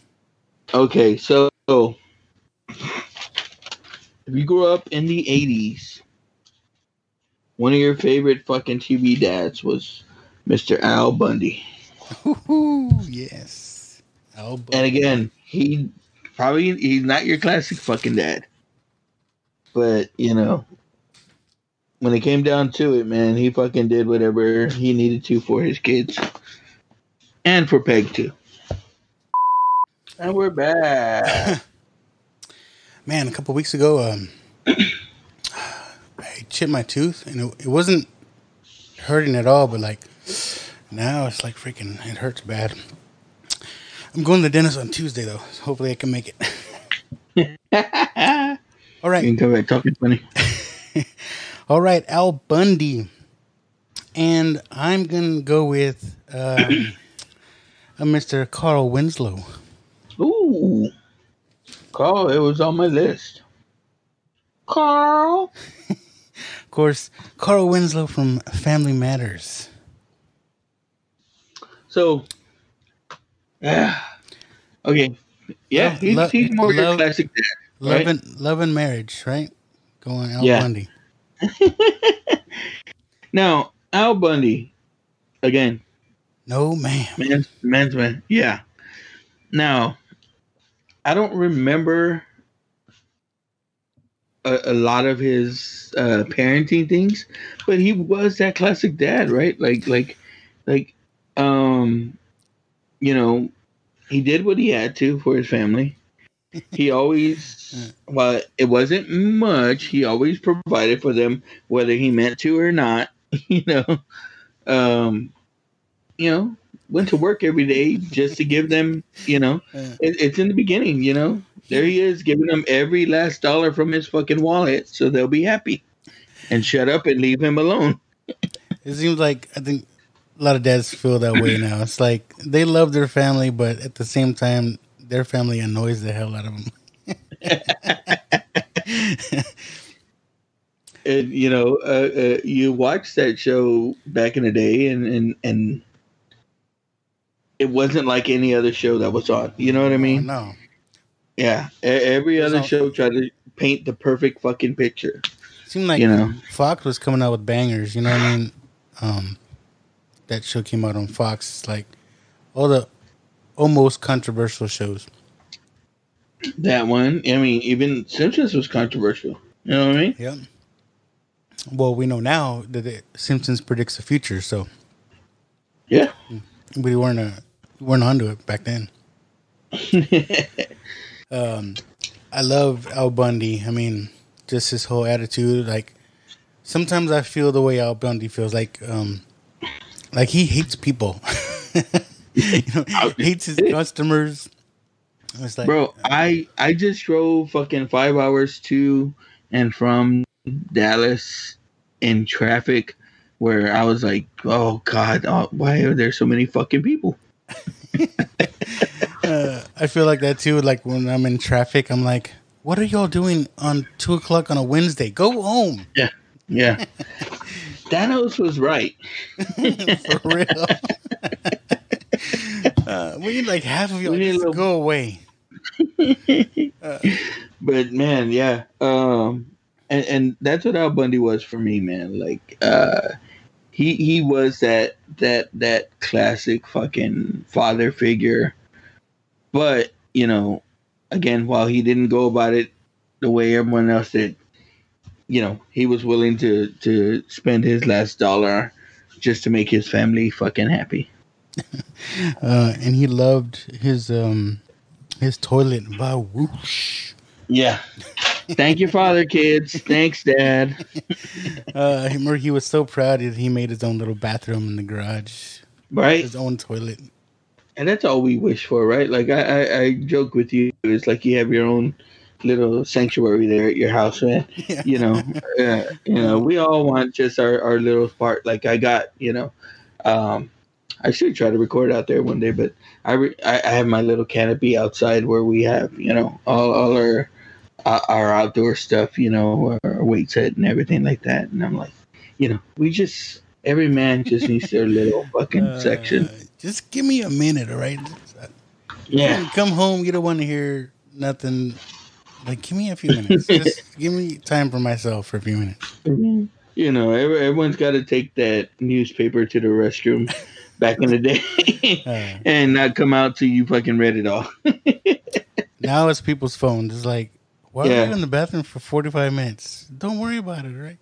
Okay, so if you grew up in the 80s, one of your favorite fucking TV dads was Mr. Al Bundy. Ooh, yes. Al Bundy. And again, he's not your classic fucking dad. But, you know, when it came down to it, man, he fucking did whatever he needed to for his kids. And for Peg, too. And we're back. Man, a couple weeks ago, I chipped my tooth, and it wasn't hurting at all, but like now it's like freaking, it hurts bad. I'm going to the dentist on Tuesday, though. So hopefully I can make it. All right. You can come back talking funny. All right, Al Bundy. And I'm going to go with a Mr. Carl Winslow. Ooh. Carl, it was on my list. Carl. Of course, Carl Winslow from Family Matters. So, okay. Yeah, he's more of a classic dad. Right? Love and Marriage, right? Going Al Bundy. Now, Al Bundy, again. No, ma'am. Man's man. Yeah. Now, I don't remember a lot of his parenting things, but he was that classic dad, right? Like, you know, he did what he had to for his family. He always, well, it wasn't much. He always provided for them, whether he meant to or not. You know, went to work every day just to give them. You know, it's in the beginning. You know, there he is giving them every last dollar from his fucking wallet, so they'll be happy and shut up and leave him alone. It seems like I think a lot of dads feel that way now. It's like they love their family, but at the same time, their family annoys the hell out of them. And you know, you watched that show back in the day, and it wasn't like any other show that was on. You know what I mean? No. Yeah, every other show tried to paint the perfect fucking picture. It seemed like Fox was coming out with bangers. You know what I mean? that show came out on Fox. It's like all the almost controversial shows. That one. I mean, even Simpsons was controversial. You know what I mean? Yeah. Well, we know now that the Simpsons predicts the future, so yeah, we weren't onto it back then. I love Al Bundy. I mean, just his whole attitude. Like sometimes I feel the way Al Bundy feels. Like he hates people. Hates his customers. It's like, bro, I just drove fucking 5 hours to and from Dallas in traffic where I was like, oh God, why are there so many fucking people? I feel like that too. Like when I'm in traffic, I'm like, what are y'all doing on 2:00 on a Wednesday? Go home. Yeah. Thanos was right. For real. We need like half of y'all to go away. But man, yeah. And that's what Al Bundy was for me, man. Like, he was that classic fucking father figure. But, you know, again, while he didn't go about it the way everyone else did, you know, he was willing to spend his last dollar just to make his family fucking happy. And he loved his toilet by whoosh. Yeah. Thank your father, kids. Thanks, Dad. Remember, he was so proud that he made his own little bathroom in the garage. Right. His own toilet. And that's all we wish for, right? Like I joke with you. It's like you have your own little sanctuary there at your house, man. Yeah. You know, we all want just our little part. Like I got, you know, I should try to record out there one day, but I have my little canopy outside where we have, you know, all our outdoor stuff, you know, our weight set and everything like that. And I'm like, you know, every man just needs their little fucking section. Just give me a minute, all right? Yeah. Come home, you don't want to hear nothing. Like, give me a few minutes. Just give me time for myself for a few minutes. You know, everyone's got to take that newspaper to the restroom back in the day and not come out till you fucking read it all. Now it's people's phones. It's like, why are you in the bathroom for 45 minutes? Don't worry about it, right?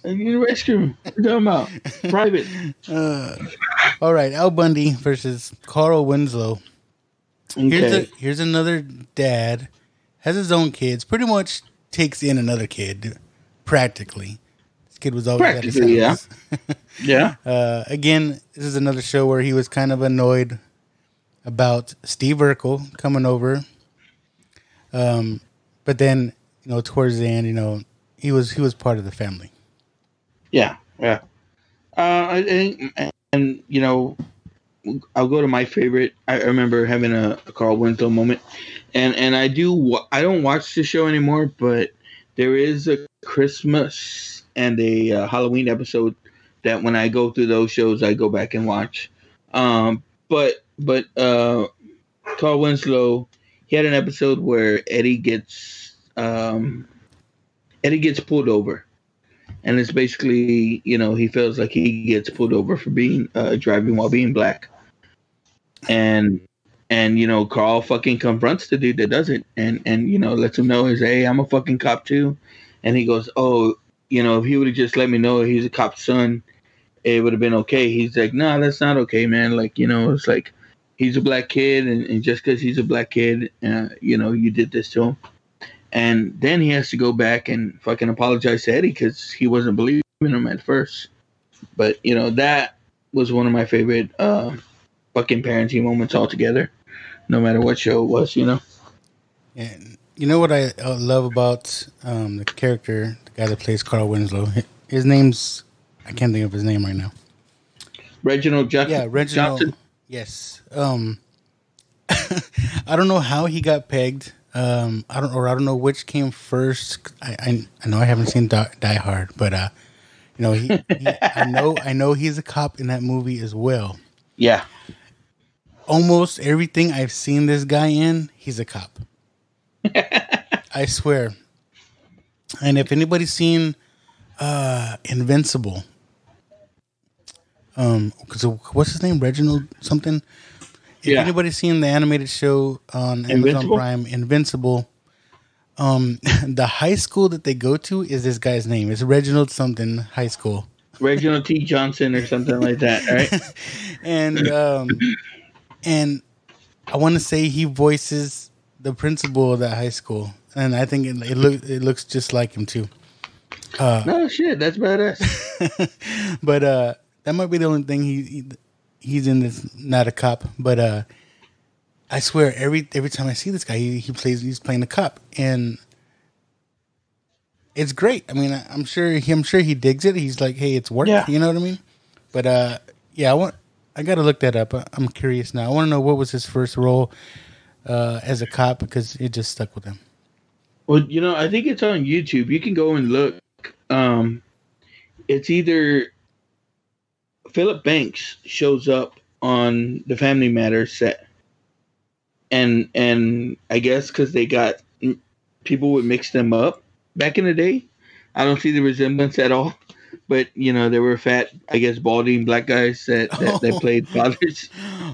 In the restroom. What are you talking about? Private. All right, Al Bundy versus Carl Winslow. Okay. Here's another dad, has his own kids, pretty much takes in another kid, practically. This kid was always at his house. Yeah. Again, this is another show where he was kind of annoyed about Steve Urkel coming over. But then, you know, towards the end, you know, he was part of the family. Yeah. I think, and you know, I'll go to my favorite. I remember having a Carl Winslow moment, and I don't watch the show anymore, but there is a Christmas and a Halloween episode that when I go through those shows, I go back and watch. But Carl Winslow, he had an episode where Eddie gets pulled over. And it's basically, you know, he feels like he gets pulled over for being driving while being black. And you know, Carl fucking confronts the dude that does it and you know, lets him know, hey, I'm a fucking cop too. And he goes, oh, you know, if he would have just let me know he's a cop's son, it would have been okay. He's like, no, that's not okay, man. Like, you know, it's like he's a black kid and just because he's a black kid, you know, you did this to him. And then he has to go back and fucking apologize to Eddie because he wasn't believing him at first. But, you know, that was one of my favorite fucking parenting moments altogether, no matter what show it was, you know? And you know what I love about the character, the guy that plays Carl Winslow? His name's, I can't think of his name right now. Reginald Johnson. Yeah, Reginald Johnson. Yes. I don't know how he got pegged. I don't know which came first. I know I haven't seen Die Hard, but you know, I know he's a cop in that movie as well. Yeah. Almost everything I've seen this guy in, he's a cop. I swear. And if anybody's seen Invincible, Because what's his name? Reginald something. If anybody's seen the animated show on Amazon Prime, Invincible, the high school that they go to is this guy's name. It's Reginald something high school. Reginald T. Johnson or something like that, right? and I want to say he voices the principal of that high school, and I think it looks just like him too. No shit, that's badass. But that might be the only thing he's in this. Not a cop, but I swear every time I see this guy, he's playing a cop, and it's great. I mean, I'm sure he digs it. He's like, hey, it's work. Yeah. You know what I mean? But yeah, I got to look that up. I'm curious now. I want to know what was his first role as a cop, because it just stuck with him. Well, I think it's on YouTube. You can go and look. It's either Philip Banks shows up on the Family Matters set, and I guess because they got people would mix them up back in the day. I don't see the resemblance at all, but there were fat, I guess, balding black guys that played fathers.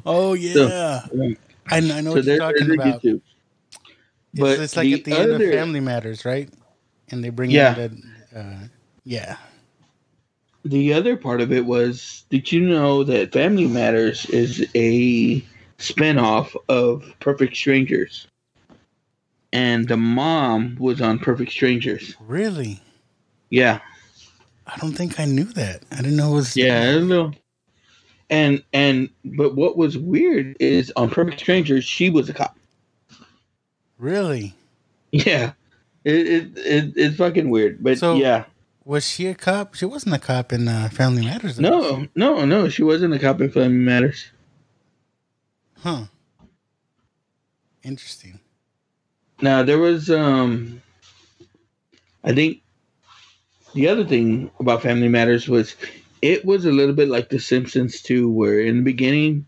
Oh yeah, so, I know what you're talking about. YouTube. But it's like at the end of Family Matters, right? And they bring in yeah. The other part of it was, did you know that Family Matters is a spinoff of Perfect Strangers? And the mom was on Perfect Strangers. Really? Yeah. I don't think I knew that. I didn't know it was... Yeah, I don't know. But what was weird is on Perfect Strangers, she was a cop. Really? Yeah. It's fucking weird, but yeah. Was she a cop? She wasn't a cop in Family Matters. No. She wasn't a cop in Family Matters. Huh. Interesting. Now, there was, I think the other thing about Family Matters was it was a little bit like The Simpsons too, where in the beginning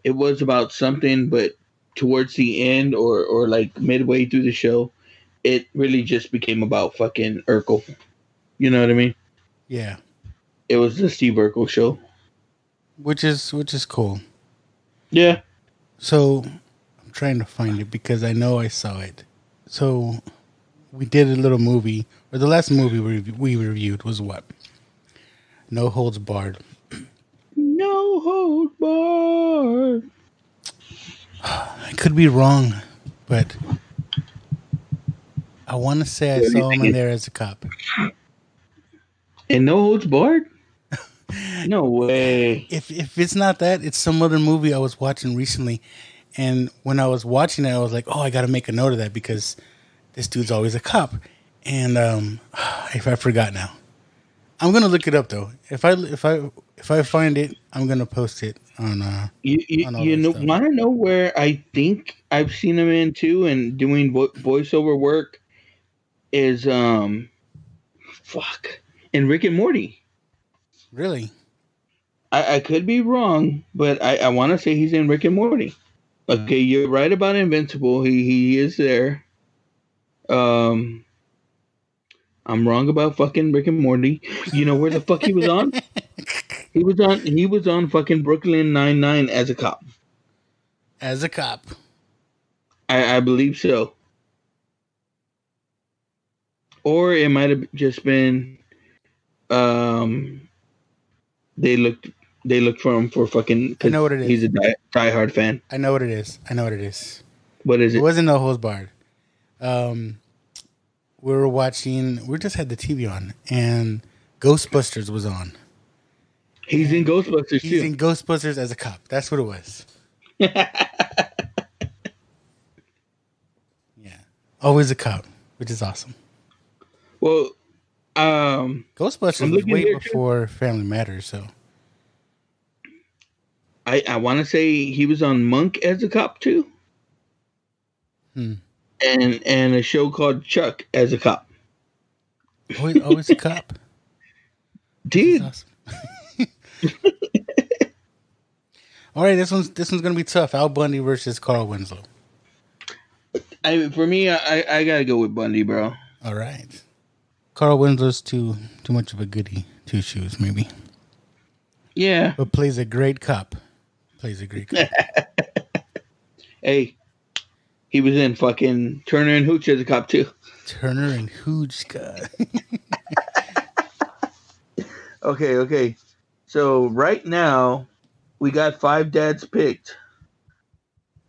it was about something, but towards the end or like midway through the show, it really just became about fucking Urkel. You know what I mean? Yeah. It was the Steve Urkel show. Which is cool. Yeah. So I'm trying to find it because I know I saw it. So we did a little movie, or the last movie we reviewed was what? No Holds Barred. No Holds Barred. I could be wrong, but I want to say I saw him in there as a cop. And No Holds Barred? No way. If it's not that, it's some other movie I was watching recently. And when I was watching it, I was like, oh, I got to make a note of that because this dude's always a cop. And if I forgot now. I'm going to look it up, though. If I find it, I'm going to post it on you want to know where I think I've seen him in, too, and doing voiceover work is, in Rick and Morty. Really? I could be wrong, but I want to say he's in Rick and Morty. Okay, you're right about Invincible. He is there. I'm wrong about fucking Rick and Morty. You know where the fuck he was on? He was on fucking Brooklyn Nine-Nine as a cop. As a cop. I believe so. Or it might have just been they looked for him for fucking. I know what it is. He's a diehard fan. I know what it is. What is it? It wasn't No Holds Barred. We just had the TV on, and Ghostbusters was on. He's in Ghostbusters too. He's in Ghostbusters as a cop. That's what it was. Yeah. Always a cop, which is awesome. Well, Ghostbusters was way before Family Matters, so. I want to say he was on Monk as a cop too. And a show called Chuck as a cop. Always a cop. Dude. Awesome. All right, this one's gonna be tough. Al Bundy versus Carl Winslow. For me, I gotta go with Bundy, bro. All right. Carl Winslow's too much of a goody two shoes, maybe. Yeah. But plays a great cop. Hey, he was in fucking Turner and Hooch as a cop too. Turner and Hooch, God. Okay. So right now, we got 5 dads picked.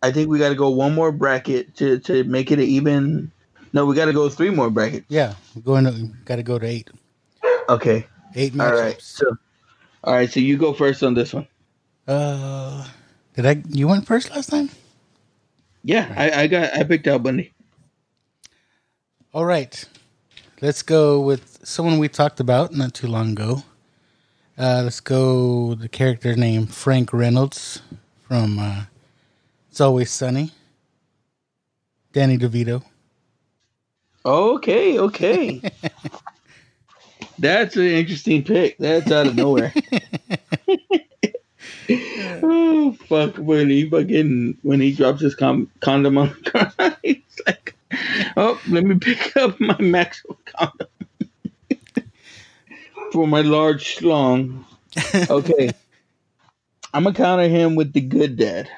I think we got to go one more bracket to make it an even. No, we got to go 3 more brackets. Yeah, got to go to 8. Okay. 8 matchups. All right. So you go first on this one. You went first last time? Yeah, right. I picked out Bundy. All right. Let's go with someone we talked about not too long ago. Let's go with the character named Frank Reynolds from It's Always Sunny. Danny DeVito. Okay. That's an interesting pick. That's out of nowhere. Oh fuck! When he drops his condom on the ground, he's like, "Oh, let me pick up my Maxwell condom for my large schlong." Okay, I'm gonna counter him with the good dad,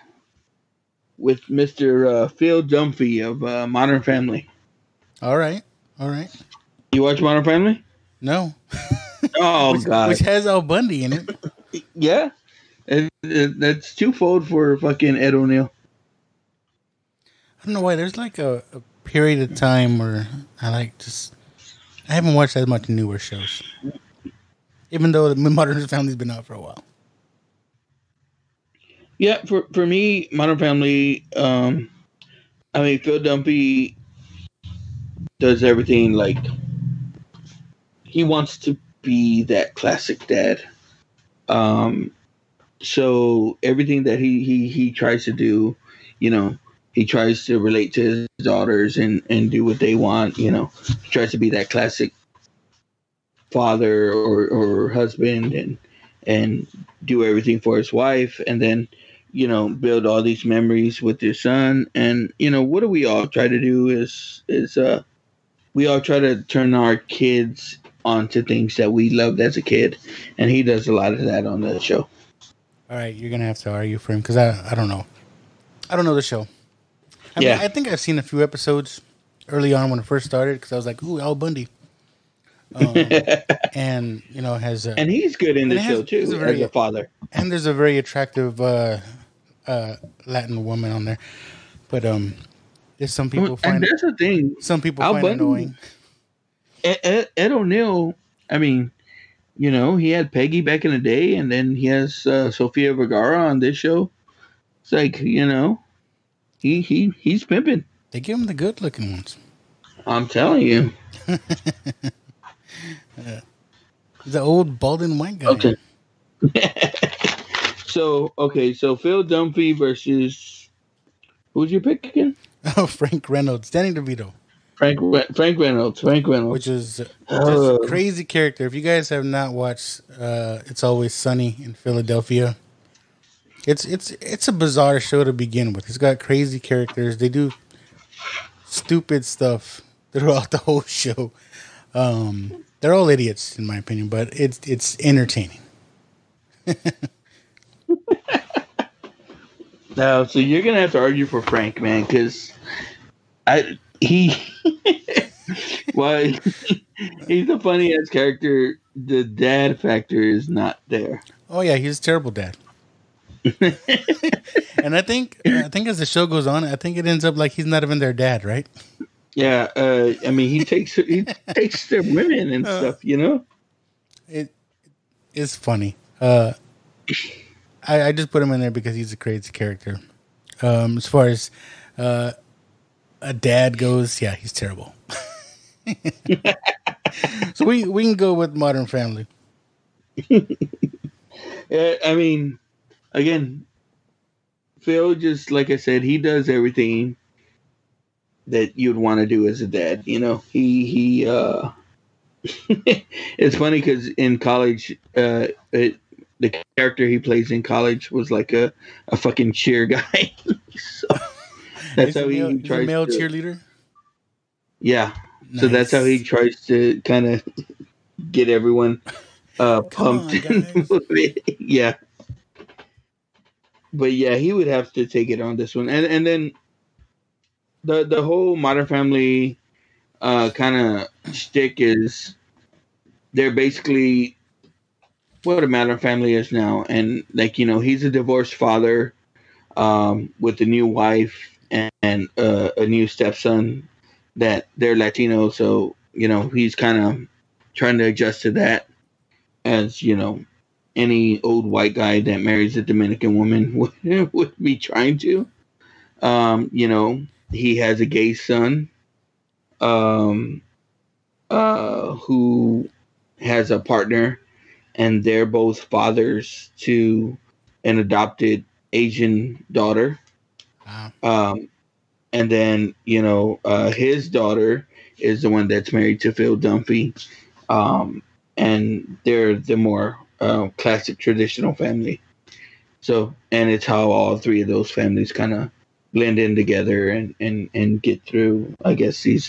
with Mr. Phil Dunphy of Modern Family. All right. You watch Modern Family? No. Oh God! Which has Al Bundy in it. Yeah. That's twofold for fucking Ed O'Neill. I don't know why. There's like a period of time where I haven't watched as much newer shows. Even though the Modern Family's been out for a while. Yeah, for me, Modern Family, Phil Dunphy does everything like he wants to be that classic dad. So everything that he tries to do, he tries to relate to his daughters and do what they want, he tries to be that classic father or husband and do everything for his wife and then, build all these memories with his son. And, what do we all try to do is we all try to turn our kids onto things that we loved as a kid. And he does a lot of that on the show. All right, you're gonna have to argue for him because I don't know. I don't know the show. I mean, I think I've seen a few episodes early on when it first started because I was like, "Ooh, Al Bundy," and has and he's good in the show too as a father. And there's a very attractive Latin woman on there, but there's some people find that's the thing. Some people find it annoying. Ed O'Neill, he had Peggy back in the day, and then he has Sofia Vergara on this show. It's like, he's pimping. They give him the good looking ones. I'm telling you. The old balding white guy. Okay. So Phil Dunphy versus who's your pick again? Oh, Frank Reynolds, Danny DeVito. Frank Reynolds. Which is a crazy character. If you guys have not watched It's Always Sunny in Philadelphia, it's a bizarre show to begin with. It's got crazy characters. They do stupid stuff throughout the whole show. They're all idiots, in my opinion, but it's entertaining. No, so you're gonna have to argue for Frank, man, because well, he's a funny ass character. The dad factor is not there. Oh yeah, he's a terrible dad. And I think as the show goes on, I think it ends up like he's not even their dad, right? Yeah, he takes their women and stuff, It is funny. I just put him in there because he's a crazy character. As far as a dad goes, yeah, he's terrible. So we can go with Modern Family. Again, Phil, just like I said, he does everything that you'd want to do as a dad. He it's funny because in college, the character he plays in college was like a fucking cheer guy. So that's how he tries a male to, cheerleader. Yeah. Nice. So that's how he tries to kind of get everyone Come on, Pumpkin guys. movie. Yeah. But yeah, he would have to take it on this one. And then the whole Modern Family kind of shtick is they're basically what a Modern Family is now. And like, he's a divorced father with a new wife and a new stepson that they're Latino, so he's kind of trying to adjust to that, as any old white guy that marries a Dominican woman would be trying to. He has a gay son, who has a partner, and they're both fathers to an adopted Asian daughter. Wow. And then, his daughter is the one that's married to Phil Dunphy. And they're the more classic traditional family. So, and it's how all three of those families kind of blend in together and get through, I guess, these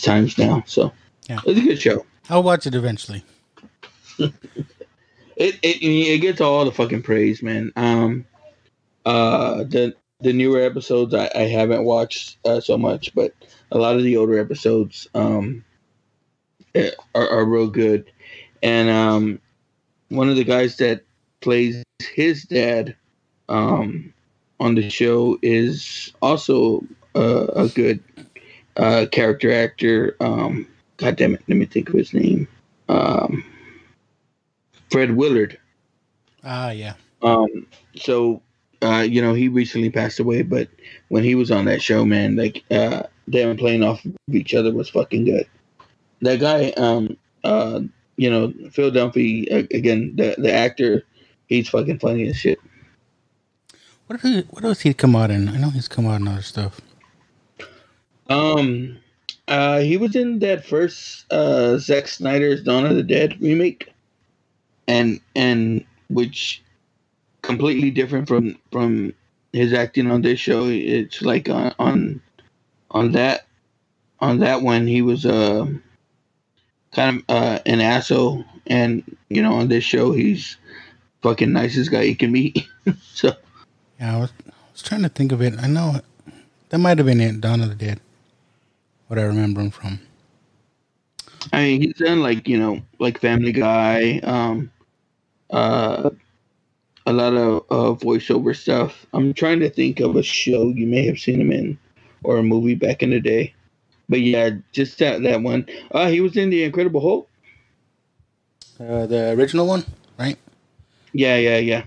times now. So, yeah, it's a good show. I'll watch it eventually. It gets all the fucking praise, man. The newer episodes I haven't watched so much, but a lot of the older episodes are real good. And one of the guys that plays his dad on the show is also a good character actor. God damn it, let me think of his name. Fred Willard. Yeah. So he recently passed away, but when he was on that show, man, like them playing off of each other was fucking good. That guy, Phil Dunphy, again, the actor, he's fucking funny as shit. What else he'd come out in? I know he's come out in other stuff. He was in that first Zack Snyder's Dawn of the Dead remake, and which completely different from his acting on this show. It's like on that one he was kind of an asshole, and on this show he's fucking nicest guy you can meet. So yeah, I was trying to think of it. I know that might have been it, Dawn of the Dead. What I remember him from. I mean, he's done like Family Guy, a lot of voiceover stuff. I'm trying to think of a show you may have seen him in, or a movie back in the day. But yeah, just that one. He was in The Incredible Hulk. The original one, right? Yeah.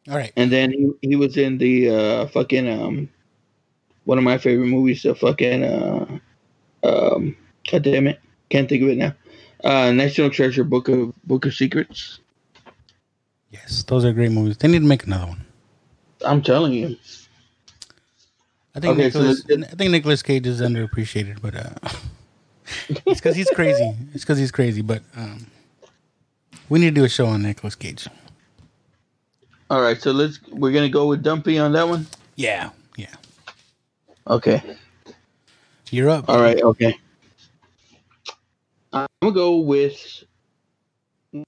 All right. And then he was in the fucking one of my favorite movies, the fucking God damn it, can't think of it now. National Treasure, Book of Secrets. Yes, those are great movies. They need to make another one. I'm telling you. I think Nicolas Cage is underappreciated, but it's because he's crazy. It's because he's crazy, but we need to do a show on Nicolas Cage. All right, so we're gonna go with Dunphy on that one. Yeah. Okay. You're up. All right. Okay. I'm gonna go with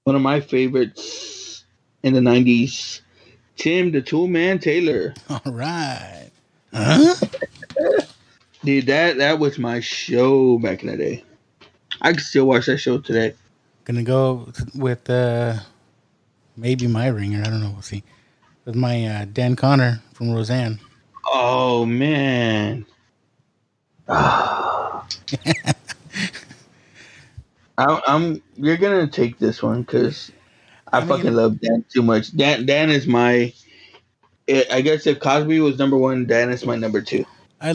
one of my favorites in the '90s, Tim the Toolman Taylor. All right. Huh? Dude, that was my show back in the day. I can still watch that show today. Gonna go with maybe my ringer. I don't know. We'll see. With my Dan Connor from Roseanne. Oh man. You're gonna take this one because I fucking love Dan too much. Dan is my. I guess if Cosby was number one, Dan is my number two. I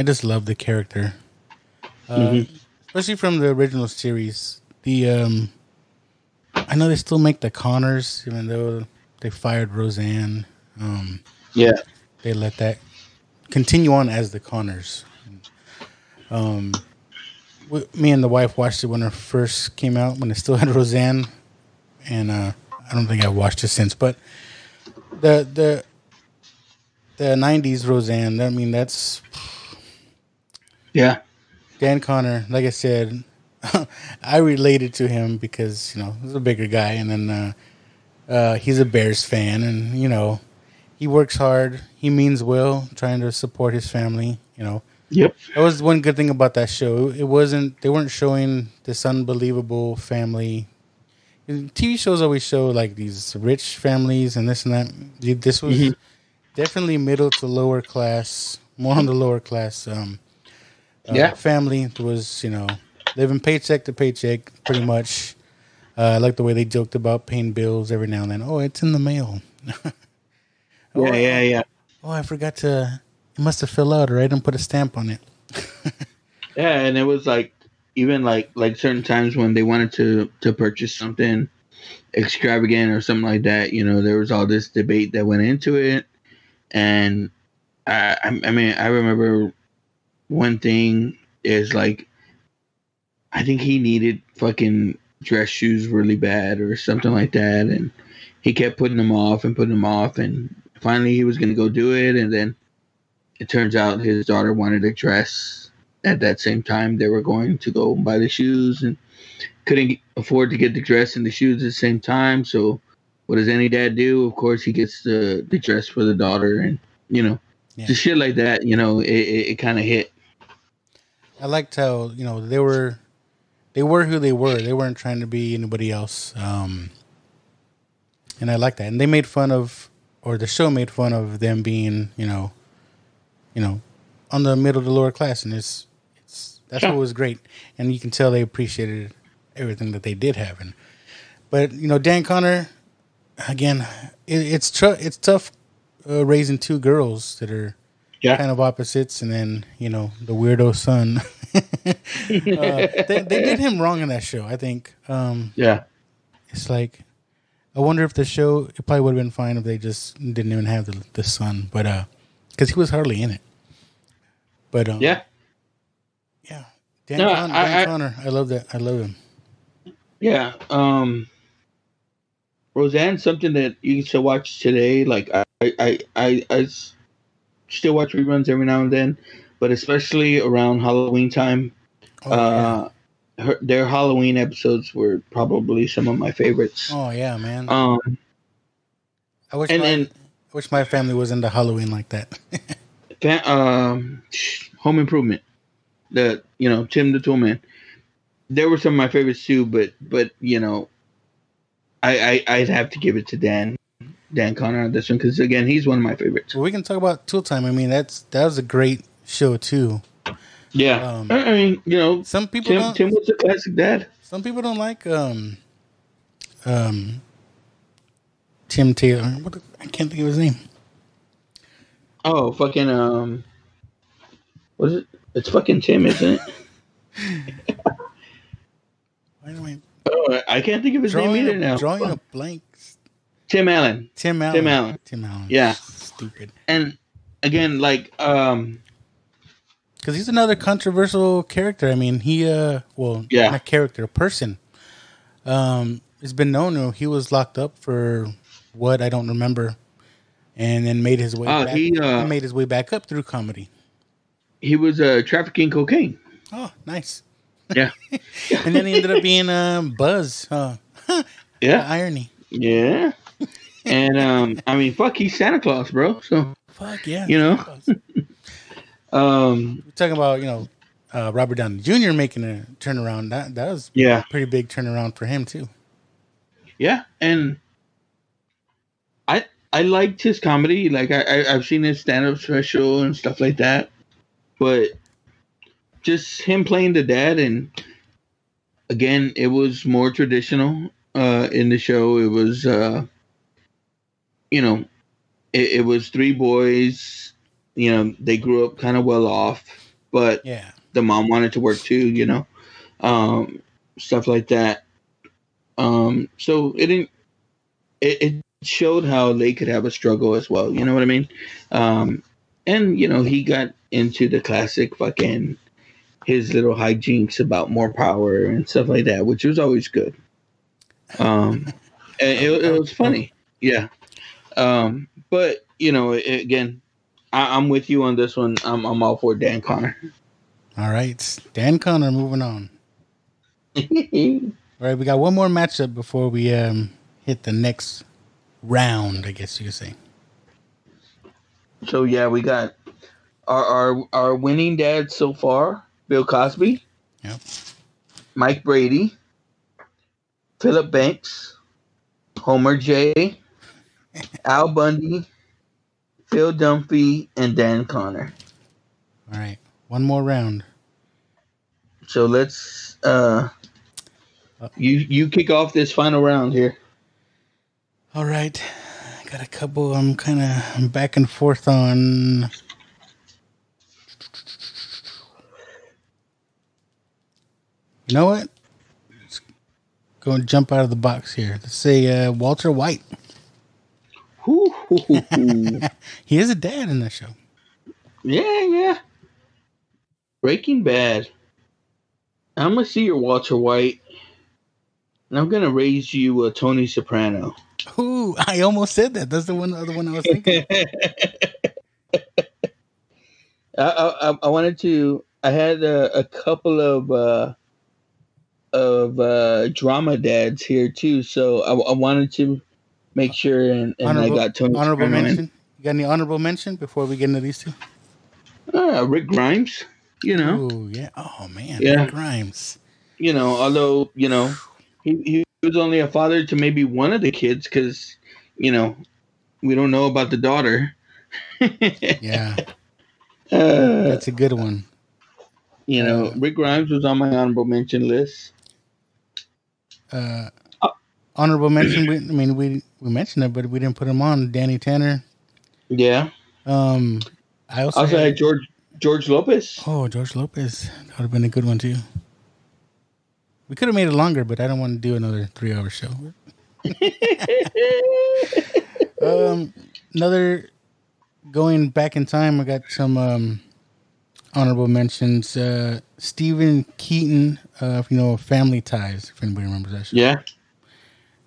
just love the character, especially from the original series. I know they still make the Connors, even though they fired Roseanne. Yeah, they let that continue on as the Connors. Me and the wife watched it when it first came out, when it still had Roseanne, and I don't think I watched it since. But the 90s Roseanne, I mean, that's yeah. Dan Connor. Like I said, I related to him because he's a bigger guy, and then he's a Bears fan, and he works hard. He means well, trying to support his family. Yep. That was one good thing about that show. They weren't showing this unbelievable family. TV shows always show like these rich families and this and that. This was definitely middle to lower class, more on the lower class. Family was living paycheck to paycheck pretty much. I like the way they joked about paying bills every now and then. Oh, it's in the mail. Yeah. Oh, I forgot to. It must have filled out, or I didn't put a stamp on it. Yeah, and it was like even like certain times when they wanted to purchase something extravagant or something like that. There was all this debate that went into it, and I mean, I remember one thing is like, I think he needed fucking dress shoes really bad or something like that, and he kept putting them off, and finally he was going to go do it, and then it turns out his daughter wanted a dress at that same time they were going to go buy the shoes, and couldn't afford to get the dress and the shoes at the same time. So what does any dad do? Of course, he gets the dress for the daughter, and just shit like that. It kind of hit. I liked how they were who they were. They weren't trying to be anybody else, and I like that. And they made fun of, or the show made fun of them being on the middle to lower class, and that's what was great. And you can tell they appreciated everything that they did have. But Dan Connor, again, it's tough raising two girls that are kind of opposites, and then the weirdo son. They did him wrong in that show, I think. It's like, I wonder if the show, it probably would have been fine if they just didn't even have the son, but because he was hardly in it. But Dan Connor, I love that. I love him. Yeah. Roseanne, something that you can still watch today. Like I still watch reruns every now and then, but especially around Halloween time. Their Halloween episodes were probably some of my favorites. Oh yeah, man. I wish my family was into Halloween like that. Home Improvement, Tim the Toolman. There were some of my favorites too, but I'd have to give it to Dan Connor on this one, because again, he's one of my favorites. Well, we can talk about Tool Time. I mean, that was a great show too. Yeah, I mean, some people Tim was a classic dad. Some people don't like Tim Taylor. I can't think of his name. Oh, fucking what is it? It's fucking Tim, isn't it? I can't think of his name either now. Drawing a blank. Tim Allen. Yeah. Stupid. And again, like, because he's another controversial character. I mean, he not character, a person. It's been known he was locked up for what I don't remember, and then made his way back. He made his way back up through comedy. He was trafficking cocaine. Oh, nice. Yeah. And then he ended up being Buzz. Yeah. Irony. Yeah. And I mean, fuck, he's Santa Claus, bro. So fuck yeah. We're talking about Robert Downey Jr. making a turnaround. That was a pretty big turnaround for him too. Yeah, and I liked his comedy. Like I've seen his stand-up special and stuff like that, but just him playing the dad, and again, it was more traditional in the show. It was it was three boys. They grew up kind of well off, but the mom wanted to work too. Stuff like that. So it showed how they could have a struggle as well. You know what I mean? And he got into the classic fucking his little hijinks about more power and stuff like that, which was always good. And it was funny. Yeah. But again, I'm with you on this one. I'm all for Dan Connor. All right, Dan Connor. Moving on. All right, we got one more matchup before we hit the next round, I guess you could say. So yeah, we got our winning dads so far: Bill Cosby, Yep. Mike Brady, Philip Banks, Homer J, Al Bundy, Phil Dunphy, and Dan Connor. All right, one more round. So let's you kick off this final round here. All right, I got a couple. I'm back and forth on. You know what? Let's go and jump out of the box here. Let's say Walter White. He is a dad in that show. Yeah. Breaking Bad. I'm gonna see your Walter White, and I'm gonna raise you a Tony Soprano. Ooh, I almost said that. That's the other one I was thinking. I wanted to. I had a couple of drama dads here too, so I wanted to make sure, and I got Tony honorable Soprano mention. You got any honorable mention before we get into these two? Rick Grimes. You know. Oh yeah. Oh man. Yeah. Rick Grimes. You know, although he was only a father to maybe one of the kids because we don't know about the daughter. Yeah. That's a good one. Rick Grimes was on my honorable mention list. Honorable mention. We mentioned it, but we didn't put him on. Danny Tanner. Yeah. I also had George Lopez. Oh, George Lopez. That would have been a good one too. We could have made it longer, but I don't want to do another 3-hour show. Another going back in time, I got some honorable mentions. Stephen Keaton, Family Ties, if anybody remembers that show.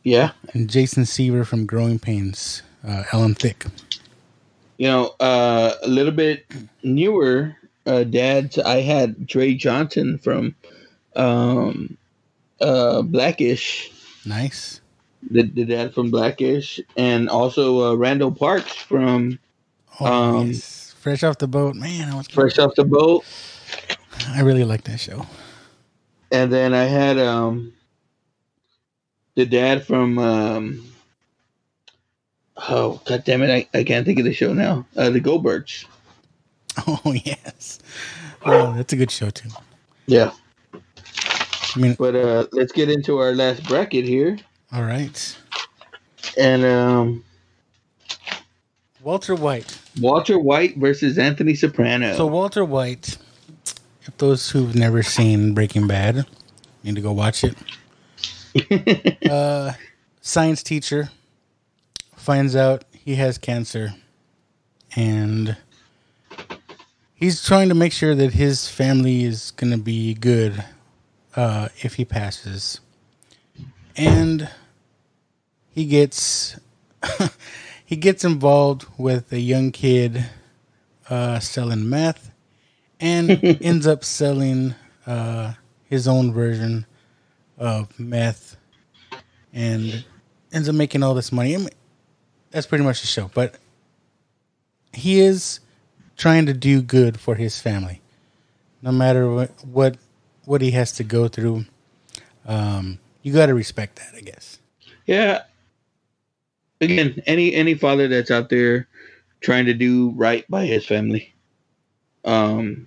Yeah. And Jason Seaver from Growing Pains, Alan Thicke. A little bit newer dads. I had Dre Johnson from Blackish. Nice. The dad from Blackish, and also Randall Parks from yes. Fresh Off the Boat. Man, Fresh Off the Boat. I really like that show. And then I had the dad from oh, God damn it, I can't think of the show now. The Goldbergs. Oh, yes. Oh, that's a good show, too. Yeah. But let's get into our last bracket here. All right. And Walter White. Walter White versus Anthony Soprano. So Walter White, if those who've never seen Breaking Bad need to go watch it. Science teacher finds out he has cancer, and he's trying to make sure that his family is going to be good if he passes. And he gets involved with a young kid selling meth, and ends up selling his own version of meth, and ends up making all this money. That's pretty much the show. But he is trying to do good for his family, no matter what he has to go through. You got to respect that, I guess. Yeah. Again, any father that's out there trying to do right by his family, I'm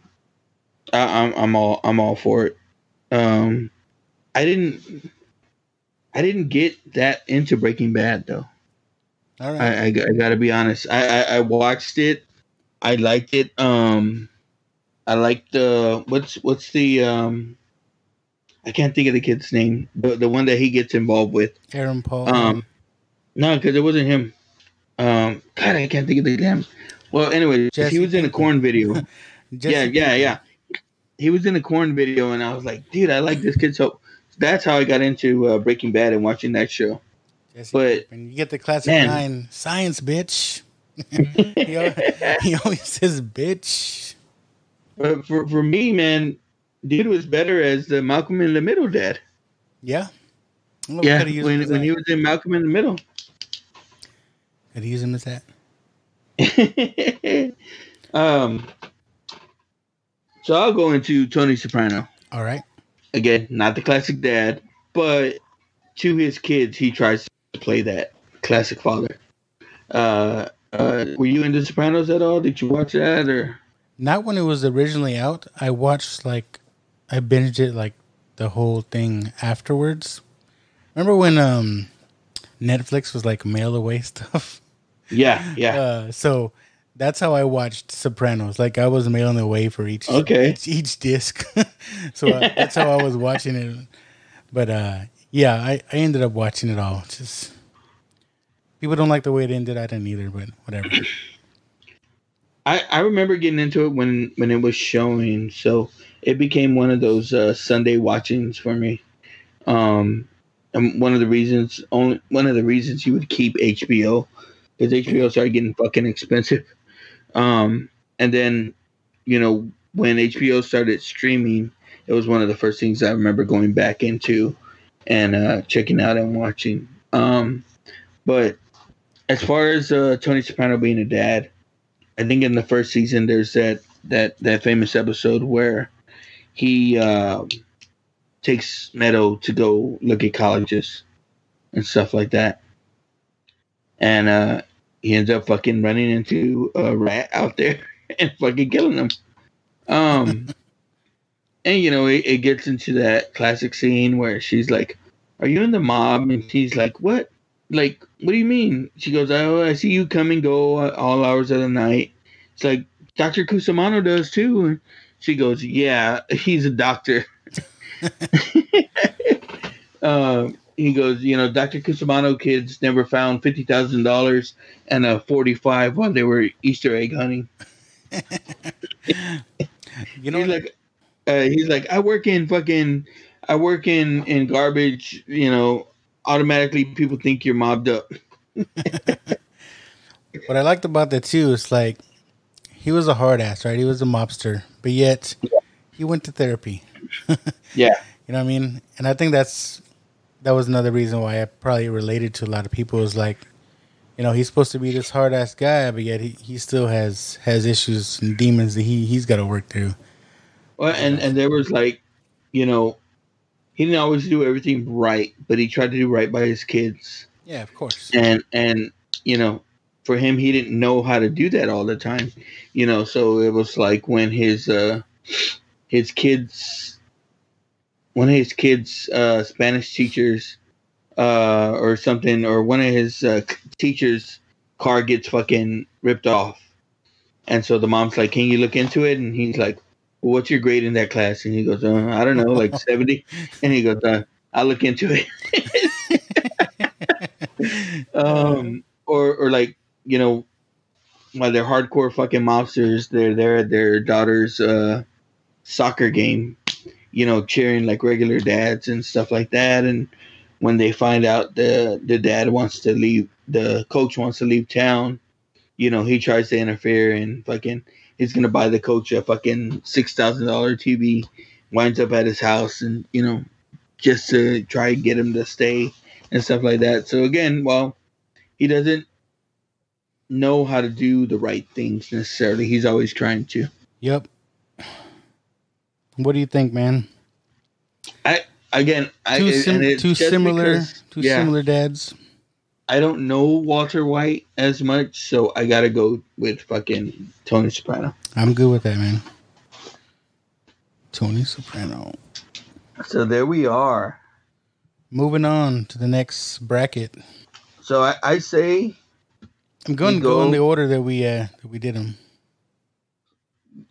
all for it. I didn't get that into Breaking Bad though. All right. I gotta be honest. I watched it. I liked it. I liked the what's the I can't think of the kid's name. The one that he gets involved with. Aaron Paul. No, because it wasn't him. God, I can't think of the damn. Well, anyway, Jesse he was in a Corn video. Yeah. He was in a Corn video, and I was like, dude, I like this kid. So that's how I got into Breaking Bad and watching that show. Jesse, but you get the classic line, "Science, bitch." he always says, "Bitch." But for me, man, dude was better as the Malcolm in the Middle dad. Yeah. Well, Yeah, when he was in Malcolm in the Middle. Could he use him as that? So I'll go into Tony Soprano. All right. Again, not the classic dad, but to his kids, he tries to play that classic father. Were you into Sopranos at all? Did you watch that or? Not when it was originally out. I watched I binged it like the whole thing afterwards. Remember when Netflix was like mail away stuff? Yeah. So that's how I watched Sopranos. Like I was mailing away for each disc. So that's how I was watching it. But yeah, I ended up watching it all. Just people don't like the way it ended. I didn't either, but whatever. I remember getting into it when it was showing, so it became one of those Sunday watchings for me. And one of the reasons you would keep HBO, because HBO started getting fucking expensive. And then, when HBO started streaming, it was one of the first things I remember going back into and checking out and watching. But as far as Tony Soprano being a dad, I think in the first season there's that famous episode where he takes Meadow to go look at colleges and stuff like that. And he ends up fucking running into a rat out there and fucking killing him. And it gets into that classic scene where she's like, "Are you in the mob?" And he's like, "What? Like, what do you mean?" She goes, "Oh, I see you come and go all hours of the night." It's like, Dr. Cusimano does too. And she goes, "Yeah, he's a doctor." He goes, Dr. Cusimano kids never found $50,000 and a 45 while they were Easter egg hunting. He's like, I work in garbage, automatically people think you're mobbed up. What I liked about that too is like, he was a hard ass, right? He was a mobster, but yet he went to therapy. Yeah. You know what I mean? And I think that was another reason why I probably related to a lot of people is like, he's supposed to be this hard ass guy, but yet he still has issues and demons that he's got to work through. Well, and there was like, he didn't always do everything right, but he tried to do right by his kids. Yeah, of course. And for him, he didn't know how to do that all the time, so it was like when his kids, one of his kids' Spanish teachers or something, or one of his teachers' car gets fucking ripped off. And so the mom's like, "Can you look into it?" And he's like, "Well, what's your grade in that class?" And he goes, "I don't know, like 70. And he goes, "I'll look into it." Or like, while they're hardcore fucking mobsters, they're there at their daughter's soccer game, cheering like regular dads and stuff like that. And when they find out the dad wants to leave, the coach wants to leave town, he tries to interfere and fucking he's gonna buy the coach a fucking $6,000 TV, winds up at his house and just to try and get him to stay and stuff like that. So again, well, he doesn't know how to do the right things necessarily. He's always trying to. Yep. What do you think, man? Two similar dads. I don't know Walter White as much, so I gotta go with fucking Tony Soprano. I'm good with that, man. Tony Soprano. So there we are. Moving on to the next bracket. So I say I'm going to go in the order that we did them.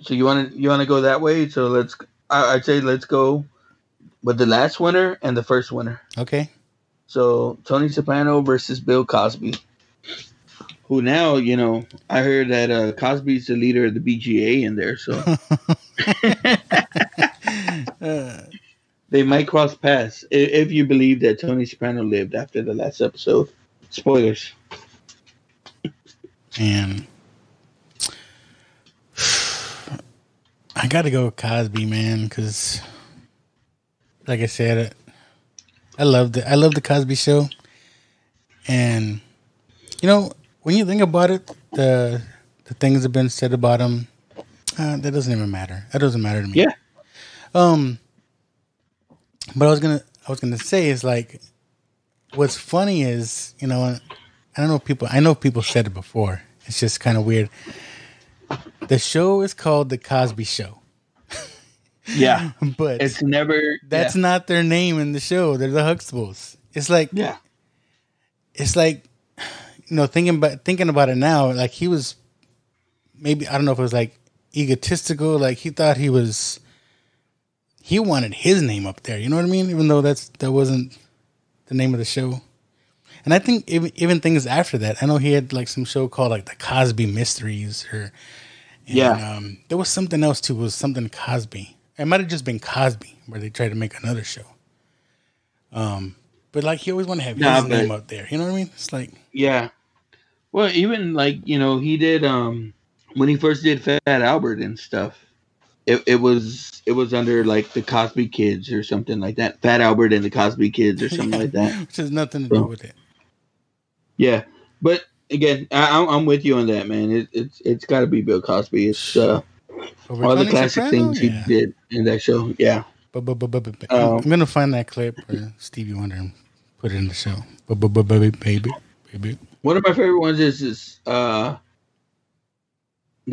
So you want to go that way? So I'd say let's go with the last winner and the first winner. Okay. So Tony Soprano versus Bill Cosby, who now I heard that Cosby's the leader of the BGA in there, so they might cross paths if you believe that Tony Soprano lived after the last episode. Spoilers. And I got to go with Cosby, man, because, like I said, I loved it. I love the Cosby Show, and when you think about it, the things that have been said about him, that doesn't even matter. That doesn't matter to me. Yeah. But I was gonna say is like, what's funny is I don't know people. I know people said it before. It's just kind of weird. The show is called The Cosby Show. Yeah, but it's never. That's not their name in the show. They're the Huxtables. It's like thinking about it now. Like he was maybe I don't know if it was like egotistical. Like he thought he wanted his name up there. You know what I mean? Even though that wasn't the name of the show. And I think even things after that. I know he had like some show called like the Cosby Mysteries there was something else too. It was something Cosby. It might have just been Cosby where they tried to make another show. But like he always wanted to have his name up there. You know what I mean? It's like Well, even like he did when he first did Fat Albert and stuff. It was under like the Cosby Kids or something like that. Fat Albert and the Cosby Kids or something like that. Which has nothing to do with it. Yeah, but again, I'm with you on that, man. It's got to be Bill Cosby. It's all the classic Soprano? things he did in that show. Yeah. I'm gonna find that clip for Stevie Wonder and put it in the show. Baby. One of my favorite ones is they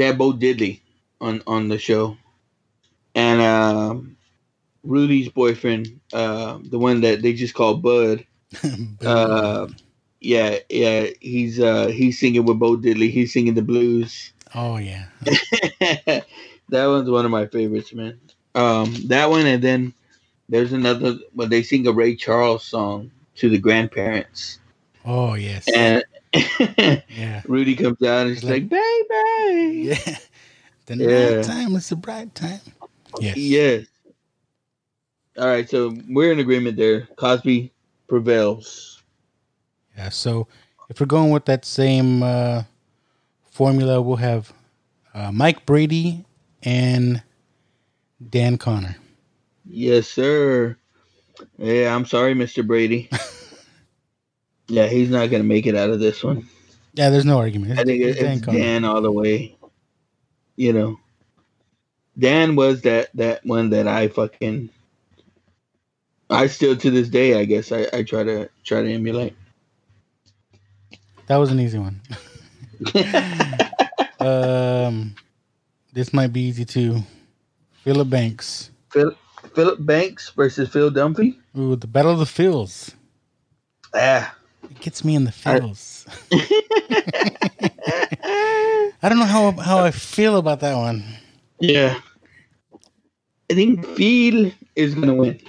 had Bo Diddley on the show, and Rudy's boyfriend, the one that they just call Bud. Yeah, he's singing with Bo Diddley. He's singing the blues. Oh yeah, that one's one of my favorites, man. That one, and then there's another when they sing a Ray Charles song to the grandparents. Oh yes, and yeah, Rudy comes out and he's like, "Baby, yeah, the night time is the bright time." Yes. All right, so we're in agreement there. Cosby prevails. Yeah, so if we're going with that same formula, we'll have Mike Brady and Dan Connor. Yes, sir. Yeah, I'm sorry, Mr. Brady. Yeah, he's not going to make it out of this one. Yeah, there's no argument. I think it's Dan all the way. Dan was that one that I still to this day, I guess, I try to emulate. That was an easy one. This might be easy too. Philip Banks. Philip Banks versus Phil Dunphy. Ooh, the Battle of the Phils. It gets me in the feels. I don't know how I feel about that one. Yeah. I think Phil is going to win.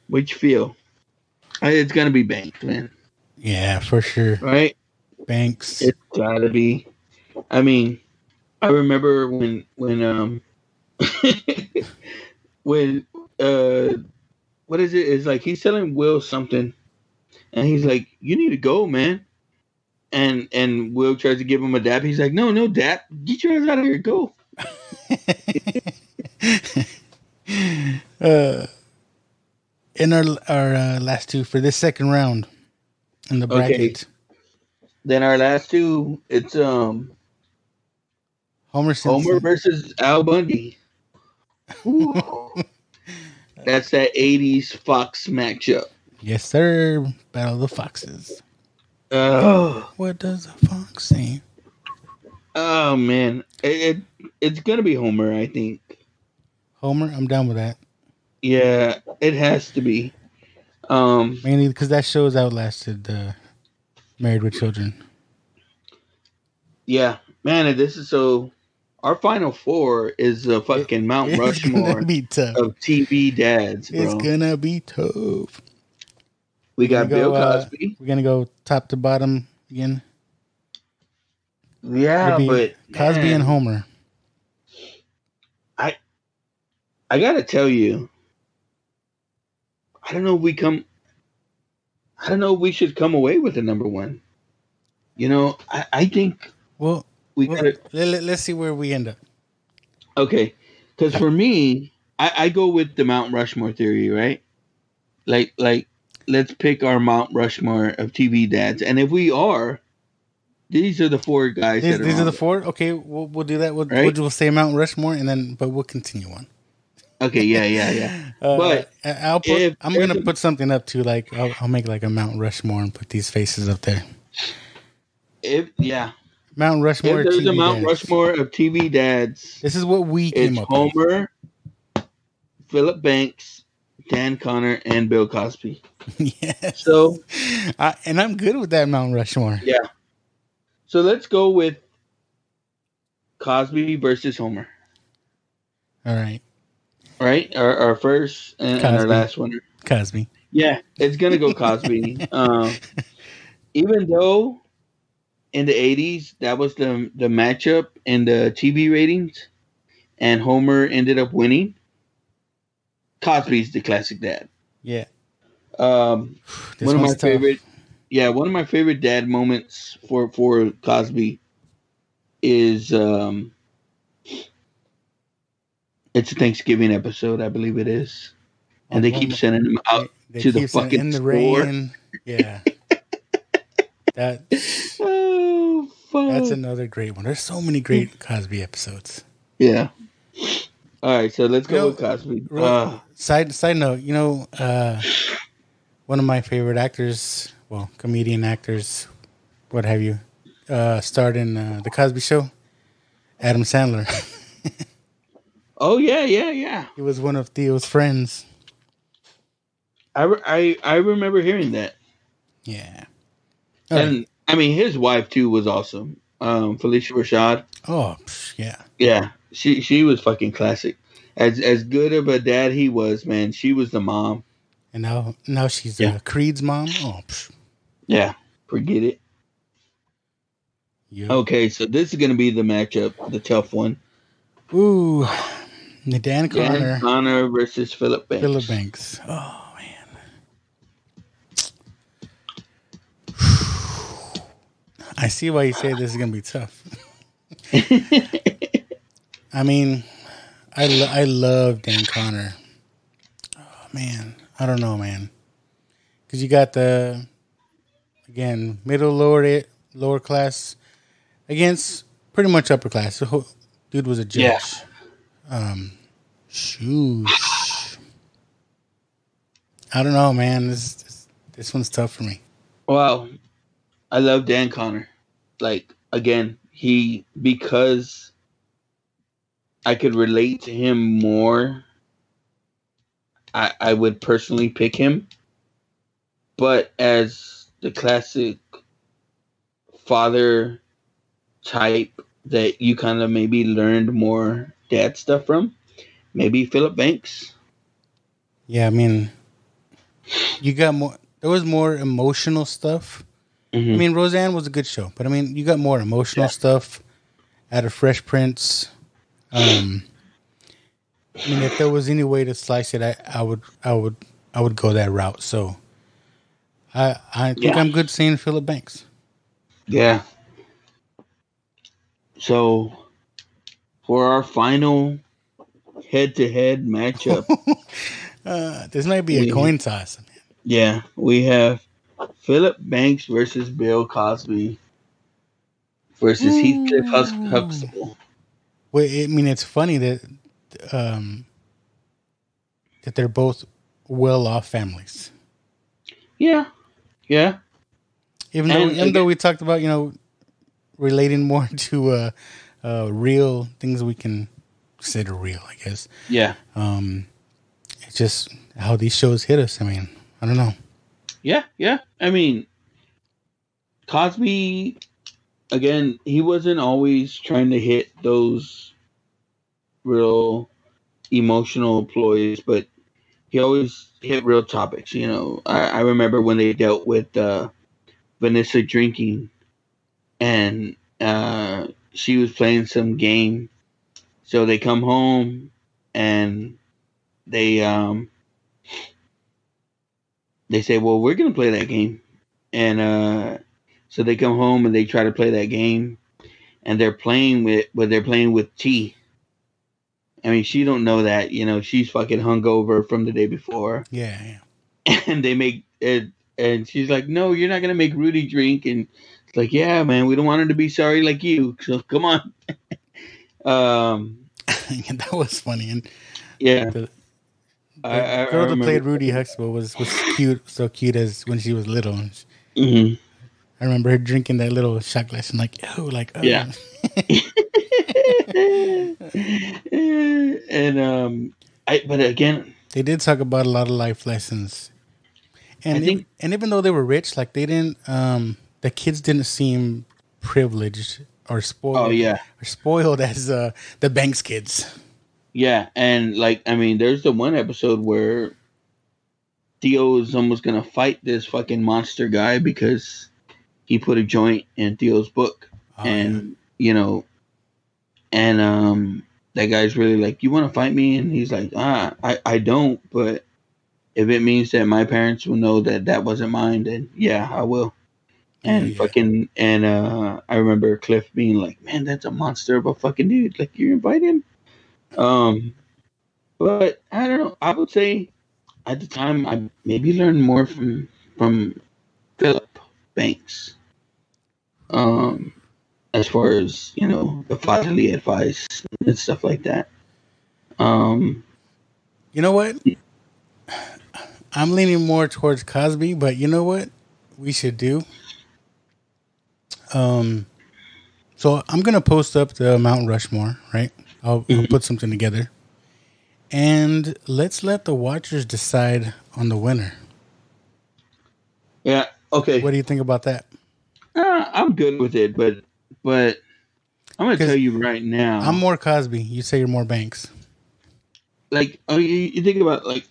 Which Phil? It's going to be Banks, man. Yeah, for sure. Right? Banks. It's got to be. I mean, I remember when what is it? It's like he's telling Will something, and he's like, "You need to go, man." And Will tries to give him a dap. He's like, "No, dap. Get your ass out of here. Go." In our last two for this second round in the bracket. Okay. Then our last two, it's Homer Simpson. Homer versus Al Bundy. That's that 80s Fox matchup. Yes, sir. Battle of the Foxes. What does a fox say? Oh, man. It's going to be Homer, I think. Homer? I'm down with that. Yeah, it has to be. Mainly because that show's outlasted Married with Children. Yeah. Man, this is so... Our final four is a fucking Mount Rushmore of TV dads, bro. It's gonna be tough. We got Bill Cosby. We're gonna go top to bottom again. Yeah, but Cosby and Homer. I gotta tell you, I don't know if we should come away with the number one. I think. Well, let's see where we end up. Okay, because for me, I go with the Mount Rushmore theory, right? let's pick our Mount Rushmore of TV dads, and if we are, these are the four guys. These are the four. Okay, we'll do that. We'll say Mount Rushmore, but we'll continue on. Okay, yeah. But I'm gonna put something up too. Like I'll make like a Mount Rushmore and put these faces up there. Mount Rushmore. If there's TV a Mount dads. Rushmore of TV dads, This is what we came up with. Homer, Philip Banks, Dan Connor, and Bill Cosby. Yes. So, and I'm good with that Mount Rushmore. Yeah. So let's go with Cosby versus Homer. All right. Right? Our first and our last winner. Cosby. Yeah, it's going to go Cosby. Even though in the 80s, that was the matchup in the TV ratings, and Homer ended up winning, Cosby's the classic dad. Yeah. One of my favorite dad moments for Cosby is it's a Thanksgiving episode, I believe it is, and they keep sending him out to the fucking in the store. Rain. Yeah. That's another great one. There's so many great Cosby episodes. Yeah. All right, so let's go with Cosby. Side note, one of my favorite actors, comedian actors, what have you, starred in The Cosby Show, Adam Sandler. Oh, yeah. He was one of Theo's friends. I remember hearing that. Yeah. And, I mean, his wife, too, was awesome. Felicia Rashad. Oh, yeah. Yeah, she was fucking classic. As good of a dad he was, man, she was the mom. And now she's Creed's mom. Oh, yeah, forget it. Yep. Okay, so this is going to be the matchup, the tough one. Ooh, Dan Connor versus Philip Banks. Philip Banks. Oh, man. I see why you say this is going to be tough. I mean, I love Dan Connor. Oh, man. I don't know, man. Because you got middle, lower class against pretty much upper class. The dude was a judge. Yeah. I don't know, man. This one's tough for me. Well, I love Dan Connor. Like, again, because I could relate to him more, I would personally pick him. But as the classic father type that you kind of maybe learned more dad stuff from, maybe Philip Banks. Yeah, I mean, you got more. There was more emotional stuff. Mm-hmm. I mean, Roseanne was a good show, but I mean, you got more emotional stuff out of Fresh Prince. I mean, if there was any way to slice it, I would go that route. So, I think I'm good saying Philip Banks. Yeah. So, for our final head-to-head matchup, this might be a coin toss. Yeah, we have Philip Banks versus Bill Cosby versus Heathcliff Huxtable. Well, I mean, it's funny that they're both well-off families. Yeah. Even though we talked about, relating more to real things we can consider real, I guess. Yeah. It's just how these shows hit us. I mean, I don't know. Yeah. I mean, Cosby, again, he wasn't always trying to hit those real emotional ploys, but he always hit real topics. I remember when they dealt with Vanessa drinking, and she was playing some game. So they come home and they say, well, we're going to play that game. And so they come home and they try to play that game, and they're playing with tea. I mean, she don't know that, she's fucking hungover from the day before. Yeah. and they make it, and she's like, "No, you're not gonna make Rudy drink." And it's like, "Yeah, man, we don't want her to be sorry like you. So come on." That was funny. And Yeah, the I girl that remember. played Rudy Huxtable was cute, so cute as when she was little. Mhm. I remember her drinking that little shot glass and like, oh, like, oh. Yeah. And but again, They did talk about a lot of life lessons, and I think- even though they were rich, like they didn't, the kids didn't seem privileged or spoiled. Oh, yeah. Or spoiled as the Banks kids. yeah, and like I mean, there's the one episode where Theo is almost gonna fight this fucking monster guy because he put a joint in Theo's book, and you know, and that guy's really like, "You want to fight me?" And he's like, I don't, but if it means that my parents will know that that wasn't mine, then yeah, I will." And fucking, and I remember Cliff being like, "Man, that's a monster of a fucking dude. Like, you invite him?" But I don't know. I would say at the time I maybe learned more from Philip Banks. As far as, you know, the fatherly advice and stuff like that. You know what? I'm leaning more towards Cosby, but you know what we should do? So I'm gonna post up the Mount Rushmore, right? I'll put something together, and let's let the watchers decide on the winner. Yeah. Okay. What do you think about that? I'm good with it, but I'm gonna tell you right now. I'm more Cosby. You say you're more Banks. Like, you think about, like,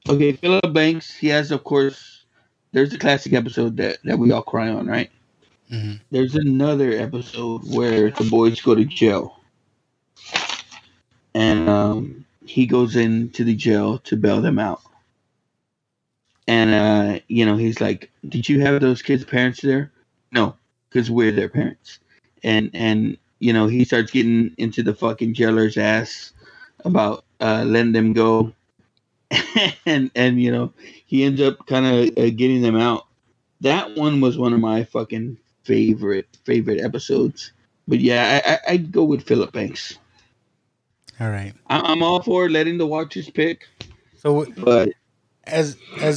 okay, Philip Banks. He has, of course, there's the classic episode that we all cry on, right? Mm-hmm. There's another episode where the boys go to jail, and he goes into the jail to bail them out. And you know, he's like, "Did you have those kids' parents there?" No, because we're their parents. And you know, he starts getting into the fucking jailer's ass about letting them go, and you know, he ends up kind of getting them out. That one was one of my fucking favorite episodes. But yeah, I'd go with Philip Banks. All right. I'm all for letting the watchers pick. So, but as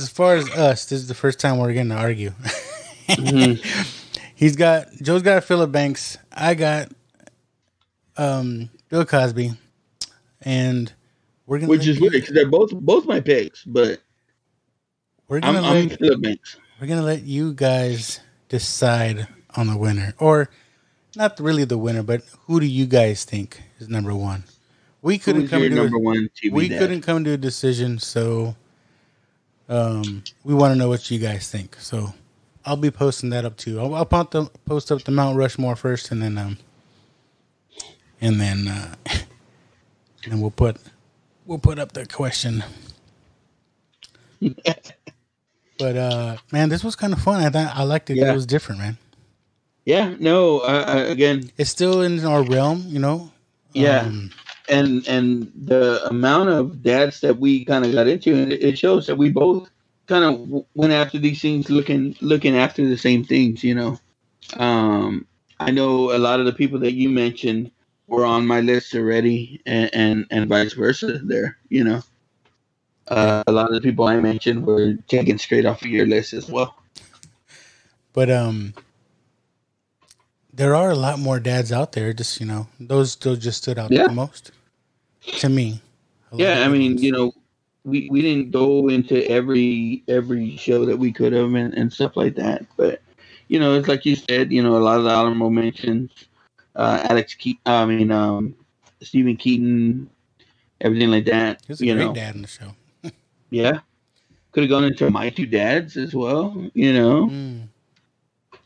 far as us, this is the first time we're going to argue. Mm-hmm. Joe's got Philip Banks. I got Bill Cosby, and we're gonna which is weird because they're both my picks, but I'm Philip Banks. We're gonna let you guys decide on the winner, or not really the winner, but who do you guys think is number one? We couldn't come to a decision, so we want to know what you guys think. So I'll be posting that up too. I'll post up the Mount Rushmore first, and then we'll put up the question. But man, this was kind of fun. I liked it. Yeah. It was different, man. Yeah. No. Again, it's still in our realm, you know. Yeah. And the amount of dads that we kind of got into, it shows that we both kind of went after these things, looking after the same things, you know. I know a lot of the people that you mentioned were on my list already, and vice versa there, you know. A lot of the people I mentioned were taken straight off of your list as well. But there are a lot more dads out there. Just, you know, those still just stood out the most to me. Yeah, I mean, you know, we didn't go into every show that we could have and stuff like that. But, you know, it's like you said, you know, a lot of the honorable mentions, Stephen Keaton, everything like that. He was a great dad in the show. Yeah. Could have gone into My Two Dads as well, you know.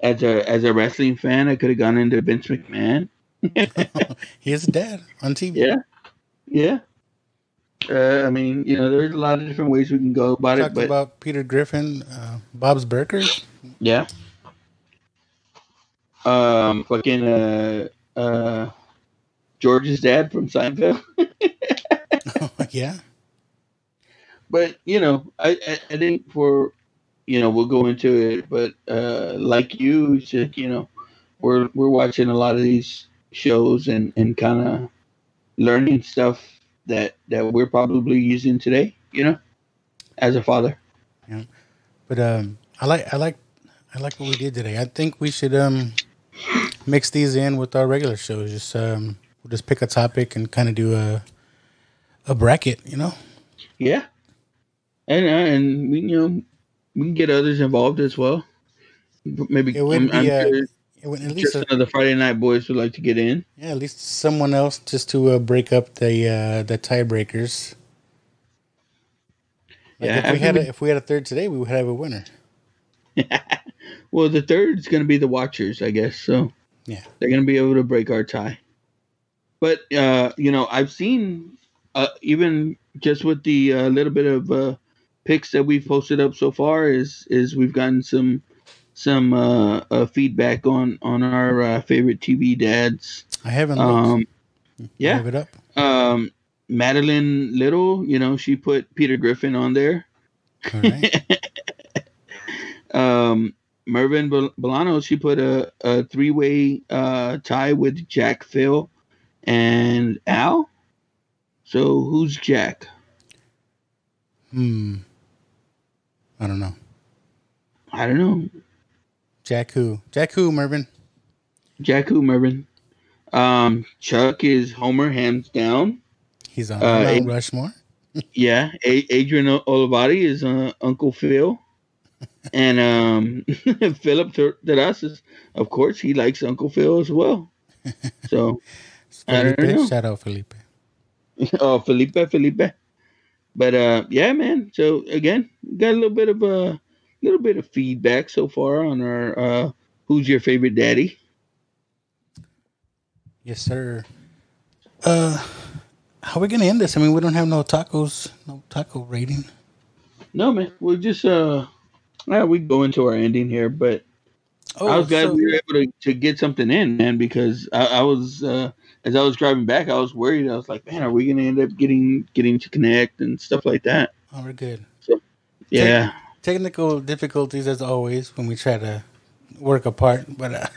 As a wrestling fan, I could have gone into Vince McMahon. He is a dad on TV. Yeah. Yeah. I mean, you know, there's a lot of different ways we can go about it. But about Peter Griffin, Bob's Burgers. Yeah. George's dad from Seinfeld. Yeah. But I think we'll go into it. But like you said, we're watching a lot of these shows and kind of learning stuff that we're probably using today. As a father. Yeah, but I like what we did today. I think we should mix these in with our regular shows. We'll just pick a topic and kind of do a bracket. Yeah, and we we can get others involved as well. Maybe it would be sure at least some of the Friday Night Boys would like to get in. Yeah, at least someone else just to break up the tiebreakers. Like if we had a third today, we would have a winner. Well, the third is going to be the Watchers, I guess. So yeah, they're going to be able to break our tie. But I've seen even just with the little bit of picks that we've posted up so far is we've gotten some feedback on our favorite TV dads. I haven't looked. Yeah, have it up. Madeline Little, she put Peter Griffin on there. All right. Mervyn Bolano, she put a 3-way tie with Jack, Phil, and Al. So who's Jack? I don't know. Jack who, Mervyn? Jack who, Mervyn? Chuck is Homer, hands down. He's on Mount Rushmore. Yeah, Adrian Olivati is Uncle Phil, and Philip Terrazas, of course, he likes Uncle Phil as well. So I don't know. Shout out Felipe. Oh, Felipe. But yeah, man. So again, got a little bit of feedback so far on our who's your favorite daddy. Yes, sir. How are we gonna end this? I mean, we don't have no taco rating. No, man. We'll just we go into our ending here, but I was glad we were able to get something in, man, because I was as I was driving back, I was worried. I was like, man, are we gonna end up getting to connect and stuff like that? Oh, we're good. So yeah. Technical difficulties as always when we try to work apart, but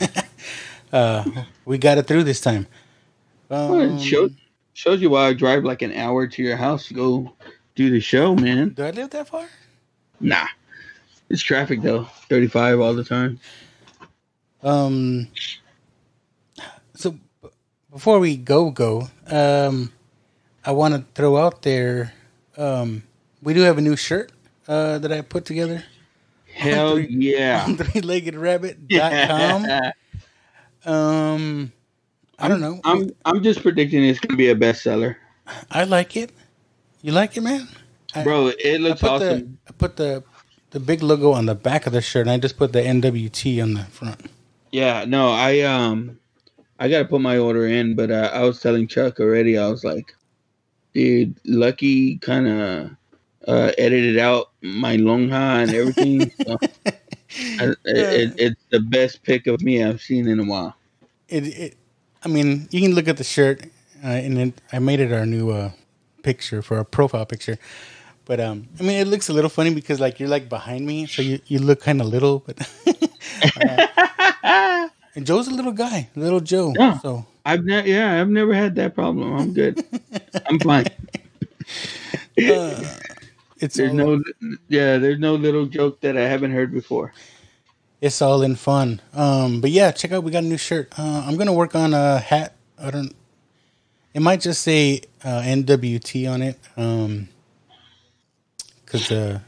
we got it through this time. Well, it shows you why I drive like an hour to your house to go do the show, man. Do I live that far? Nah. It's traffic though. 35 all the time. So before we go, I want to throw out there, we do have a new shirt that I put together. Hell yeah. On threeleggedраbbit.com. I don't know. I'm just predicting it's gonna be a bestseller. I like it. You like it, man? Bro, it looks awesome. I put the big logo on the back of the shirt, and I just put the NWT on the front. Yeah, no, I gotta put my order in, but I was telling Chuck already. I was like, dude, Lucky kind of edited out my lonja and everything. So it's the best pic of me I've seen in a while. I mean, you can look at the shirt, and then I made it our new picture for our profile picture. But I mean, it looks a little funny because like you're like behind me, so you look kind of little. But and Joe's a little guy, little Joe. Yeah. So I've never had that problem. I'm good. I'm fine. There's no little joke that I haven't heard before. It's all in fun. But yeah, check out. We got a new shirt. I'm gonna work on a hat. It might just say NWT on it. Because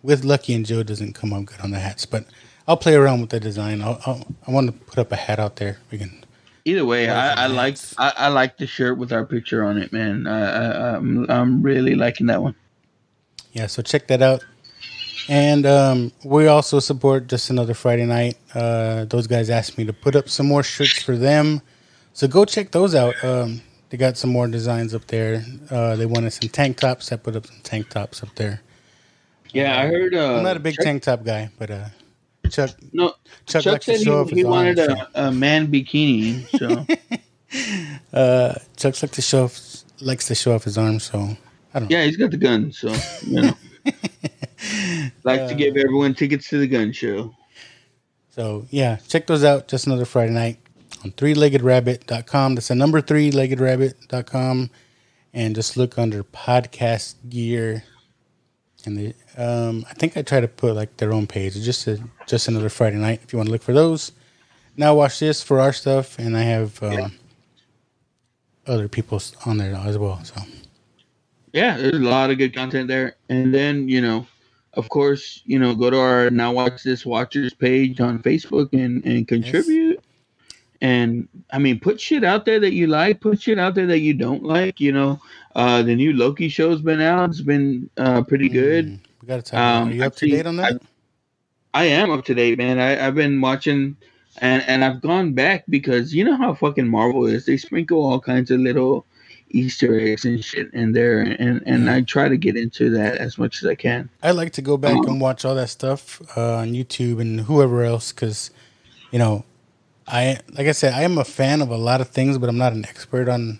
with Lucky and Joe doesn't come out good on the hats. But I'll play around with the design. I want to put up a hat out there. We can. Either way, I like the shirt with our picture on it, man. I'm really liking that one. Yeah, so check that out. And we also support Just Another Friday Night. Those guys asked me to put up some more shirts for them. So go check those out. They got some more designs up there. They wanted some tank tops. I put up some tank tops up there. Yeah, I heard. I'm not a big tank top guy, but Chuck Chuck likes said to show off his he wanted arms, a man bikini. So Chuck likes to show off his arms, so I don't know. Yeah, he's got the gun, so you know. Like to give everyone tickets to the gun show. So yeah, check those out. Just Another Friday Night on 3leggedrabbit.com. That's the number 3leggedrabbit.com. And just look under podcast gear. And I think I try to put like their own page. It's just Another Friday Night if you want to look for those. Now watch this for our stuff, and I have other people on there as well. So yeah, there's a lot of good content there. And then, you know, of course, you know, go to our Now Watch This Watchers page on Facebook and contribute. Yes. And I mean, put shit out there that you like, put shit out there that you don't like. You know, the new Loki show's been out. It's been pretty good. We got to talk about it. Are you up to date on that? I am up to date, man. I've been watching and I've gone back because you know how fucking Marvel is. They sprinkle all kinds of little Easter eggs and shit in there, and I try to get into that as much as I can. I like to go back and watch all that stuff on YouTube and whoever else, because you know, like I said, I am a fan of a lot of things, but I'm not an expert on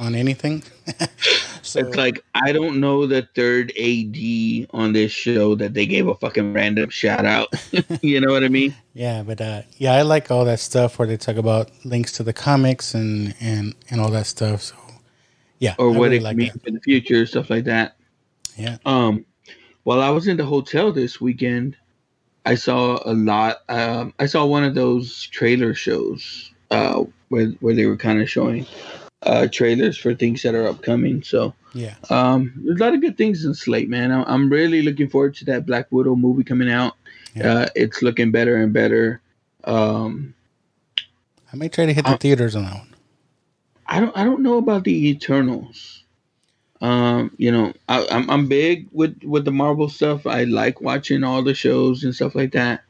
anything. So it's like I don't know the third AD on this show that they gave a fucking random shout out. You know what I mean? Yeah, but yeah, I like all that stuff where they talk about links to the comics and all that stuff. So yeah, or what it means for the future, stuff like that. Yeah. While I was in the hotel this weekend, I saw a lot. I saw one of those trailer shows where they were kind of showing trailers for things that are upcoming. So yeah, there's a lot of good things in slate, man. I'm really looking forward to that Black Widow movie coming out. Yeah. It's looking better and better. I may try to hit the theaters on that one. I don't know about the Eternals. You know, I'm big with the Marvel stuff. I like watching all the shows and stuff like that.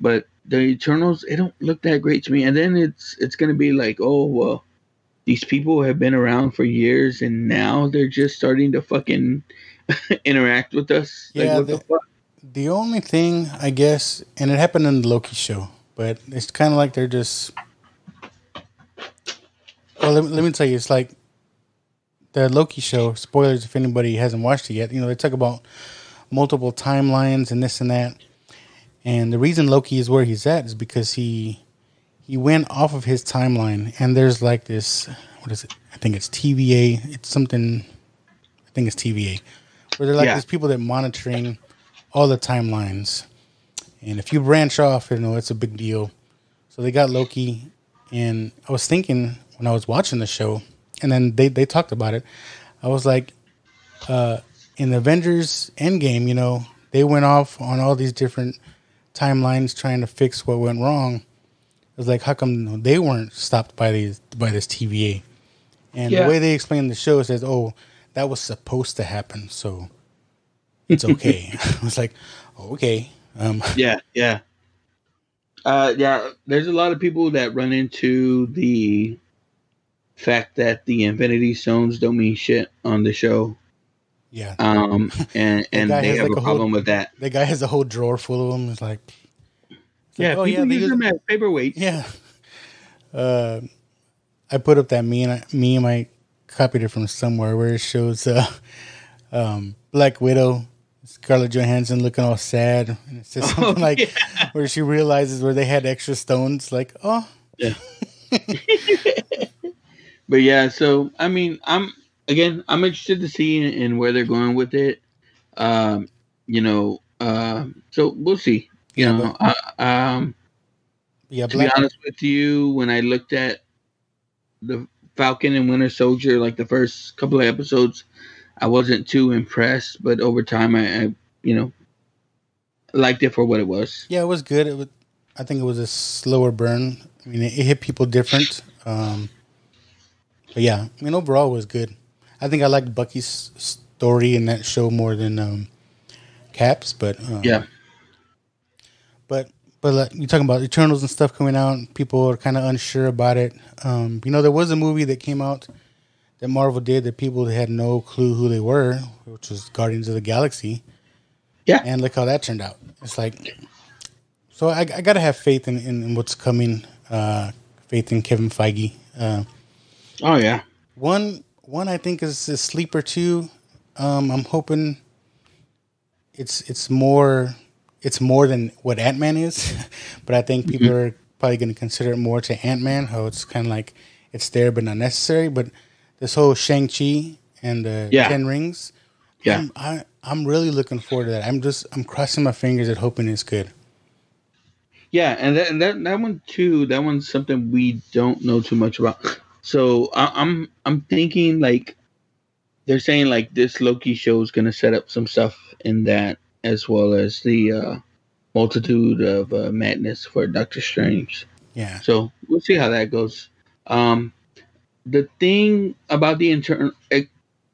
But the Eternals, it don't look that great to me. And then it's gonna be like, oh well, these people have been around for years, and now they're just starting to fucking interact with us. Yeah, like, what the fuck? The only thing, I guess, and it happened in the Loki show, but it's kind of like they're just. Well, let me tell you, it's like the Loki show. Spoilers if anybody hasn't watched it yet. You know, they talk about multiple timelines and this and that. And the reason Loki is where he's at is because he went off of his timeline, and there's like this, what is it? I think it's TVA. It's something, I think it's TVA. Where they're like these people that monitoring all the timelines. And if you branch off, you know, it's a big deal. So they got Loki, and I was thinking when I was watching the show, and then they talked about it, I was like, in the Avengers Endgame, you know, they went off on all these different timelines trying to fix what went wrong. It was like, how come they weren't stopped by this TVA? And the way they explained the show says, oh, that was supposed to happen, so it's okay. I was like, oh, okay. Yeah. There's a lot of people that run into the fact that the Infinity Stones don't mean shit on the show. Yeah. And they have a problem with that. The guy has a whole drawer full of them. It's like, people use them as paperweights. Yeah. I put up that meme. I copied it from somewhere where it shows Black Widow, Scarlett Johansson looking all sad, and it says something where she realizes where they had extra stones. Like, oh, yeah. But yeah, so I mean, I'm interested to see in where they're going with it. You know, so we'll see. To be honest with you, when I looked at the Falcon and Winter Soldier, like the first couple of episodes, I wasn't too impressed. But over time, I liked it for what it was. Yeah, it was good. I think it was a slower burn. I mean, it hit people different. But yeah, I mean, overall it was good. I think I liked Bucky's story in that show more than Cap's, but yeah. But like, you're talking about Eternals and stuff coming out. People are kind of unsure about it. You know, there was a movie that came out that Marvel did that people had no clue who they were, which was Guardians of the Galaxy. Yeah, and look how that turned out. It's like, so I got to have faith in what's coming. Faith in Kevin Feige. Oh yeah. One I think is a sleeper too. I'm hoping it's more than what Ant-Man is, but I think people are probably going to consider it more to Ant-Man. How it's kind of like it's there but not necessary. But this whole Shang-Chi and the 10 Rings, I'm really looking forward to that. I'm crossing my fingers and hoping it's good. Yeah, and that one too. That one's something we don't know too much about. So I'm thinking like they're saying like this Loki show is going to set up some stuff in that, as well as the multitude of madness for Doctor Strange. Yeah. So we'll see how that goes. The thing about the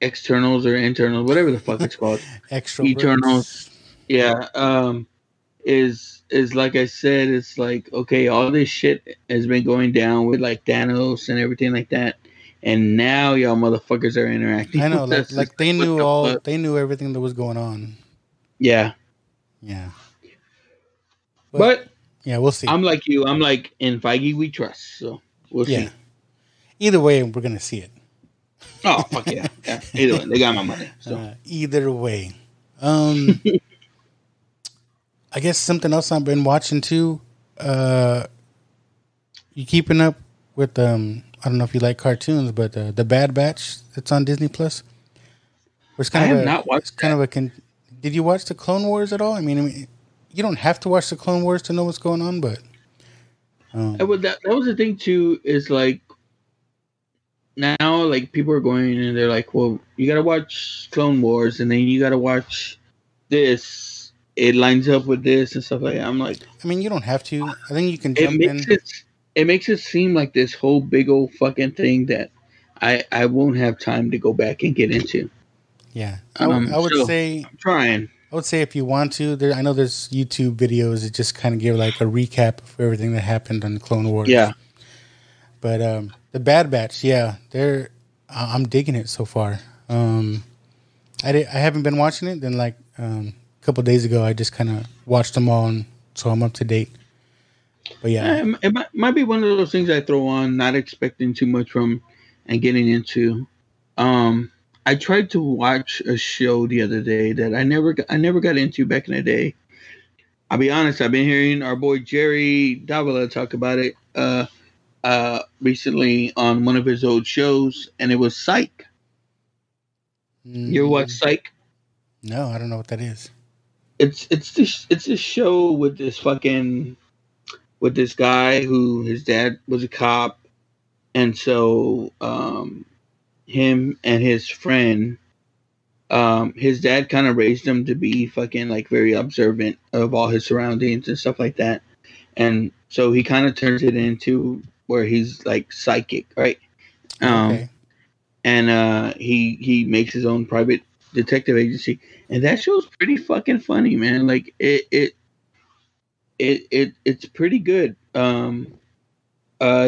externals or internals, whatever the fuck it's called, Eternals. Yeah. Is like I said, it's like, okay, all this shit has been going down with like Thanos and everything like that, and now y'all motherfuckers are interacting. I know, like they knew they knew everything that was going on. Yeah. But yeah, we'll see. I'm like you. I'm like, in Feige we trust. So we'll see. Either way, we're gonna see it. Oh fuck yeah! Either way, they got my money. So. Either way. I guess something else I've been watching too. You keeping up with I don't know if you like cartoons, but the Bad Batch that's on Disney Plus. I have not watched. Did you watch the Clone Wars at all? I mean, you don't have to watch the Clone Wars to know what's going on, but that was the thing too. Is like now, like people are going and they're like, well, you got to watch Clone Wars, and then you got to watch this. It lines up with this and stuff like that. I'm like, I mean, you don't have to. I think you can jump in. It makes it seem like this whole big old fucking thing that I won't have time to go back and get into. Yeah, I would say I'm trying. I would say if you want to, I know there's YouTube videos that just kind of give like a recap of everything that happened on the Clone Wars. Yeah, but the Bad Batch, I'm digging it so far. I haven't been watching it. Then like a couple of days ago, I just kind of watched them all, and so I'm up to date. But yeah, it might be one of those things I throw on, not expecting too much from, and getting into. I tried to watch a show the other day that I never got into back in the day. I'll be honest, I've been hearing our boy Jerry Davila talk about it recently on one of his old shows, and it was Psych. You ever watch Psych? No, I don't know what that is. It's this show with this guy who his dad was a cop, and so him and his friend, his dad kind of raised him to be fucking like very observant of all his surroundings and stuff like that, and so he kind of turns it into where he's like psychic, right? Okay. And he makes his own private detective agency, and that show's pretty fucking funny, man. Like it's pretty good. The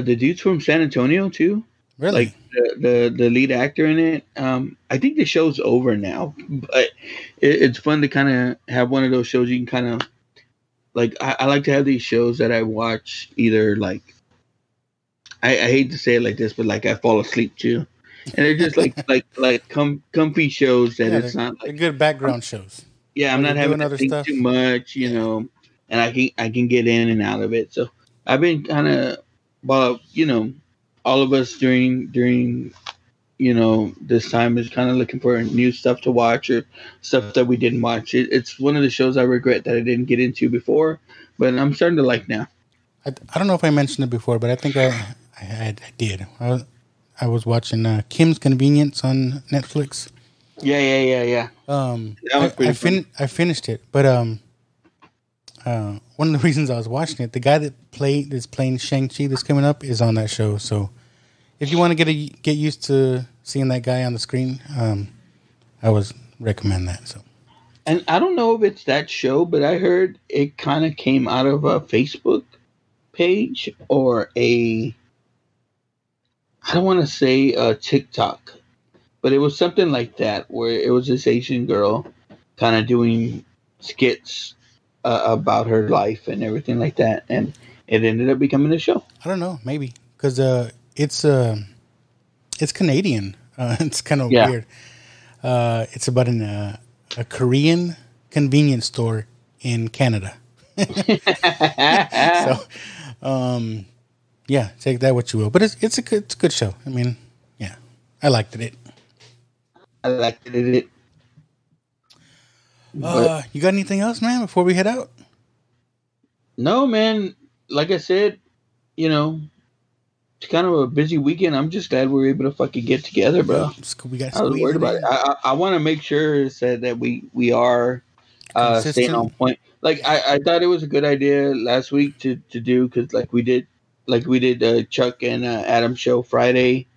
dude's from San Antonio too. Really? Like the lead actor in it. I think the show's over now, but it's fun to kind of have one of those shows you can kind of like. I like to have these shows that I watch either like. I hate to say it like this, but like I fall asleep to. And they're just like comfy shows that it's not like good background shows. Yeah, I'm not having to think too much, you know, and I can get in and out of it. So I've been kind of, well, you know, all of us during you know this time is kind of looking for new stuff to watch or stuff that we didn't watch. It's one of the shows I regret that I didn't get into before, but I'm starting to like now. I don't know if I mentioned it before, but I think I did. I was watching Kim's Convenience on Netflix. Yeah. I finished it, but one of the reasons I was watching it, the guy that's playing Shang-Chi that's coming up is on that show. So if you want to get used to seeing that guy on the screen, I would recommend that. So, and I don't know if it's that show, but I heard it kind of came out of a Facebook page or I don't want to say TikTok, but it was something like that where it was this Asian girl kind of doing skits about her life and everything like that, and it ended up becoming a show. I don't know, maybe because it's Canadian. It's kind of weird. It's about a Korean convenience store in Canada. So, yeah, take that what you will. But it's a good show. I mean, yeah, I liked it. You got anything else, man, before we head out? No, man. Like I said, it's kind of a busy weekend. I'm just glad we were able to fucking get together, bro. I was worried about it. I want to make sure that we are staying on point. Like I thought it was a good idea last week to do, because we did Chuck and Adam show Friday,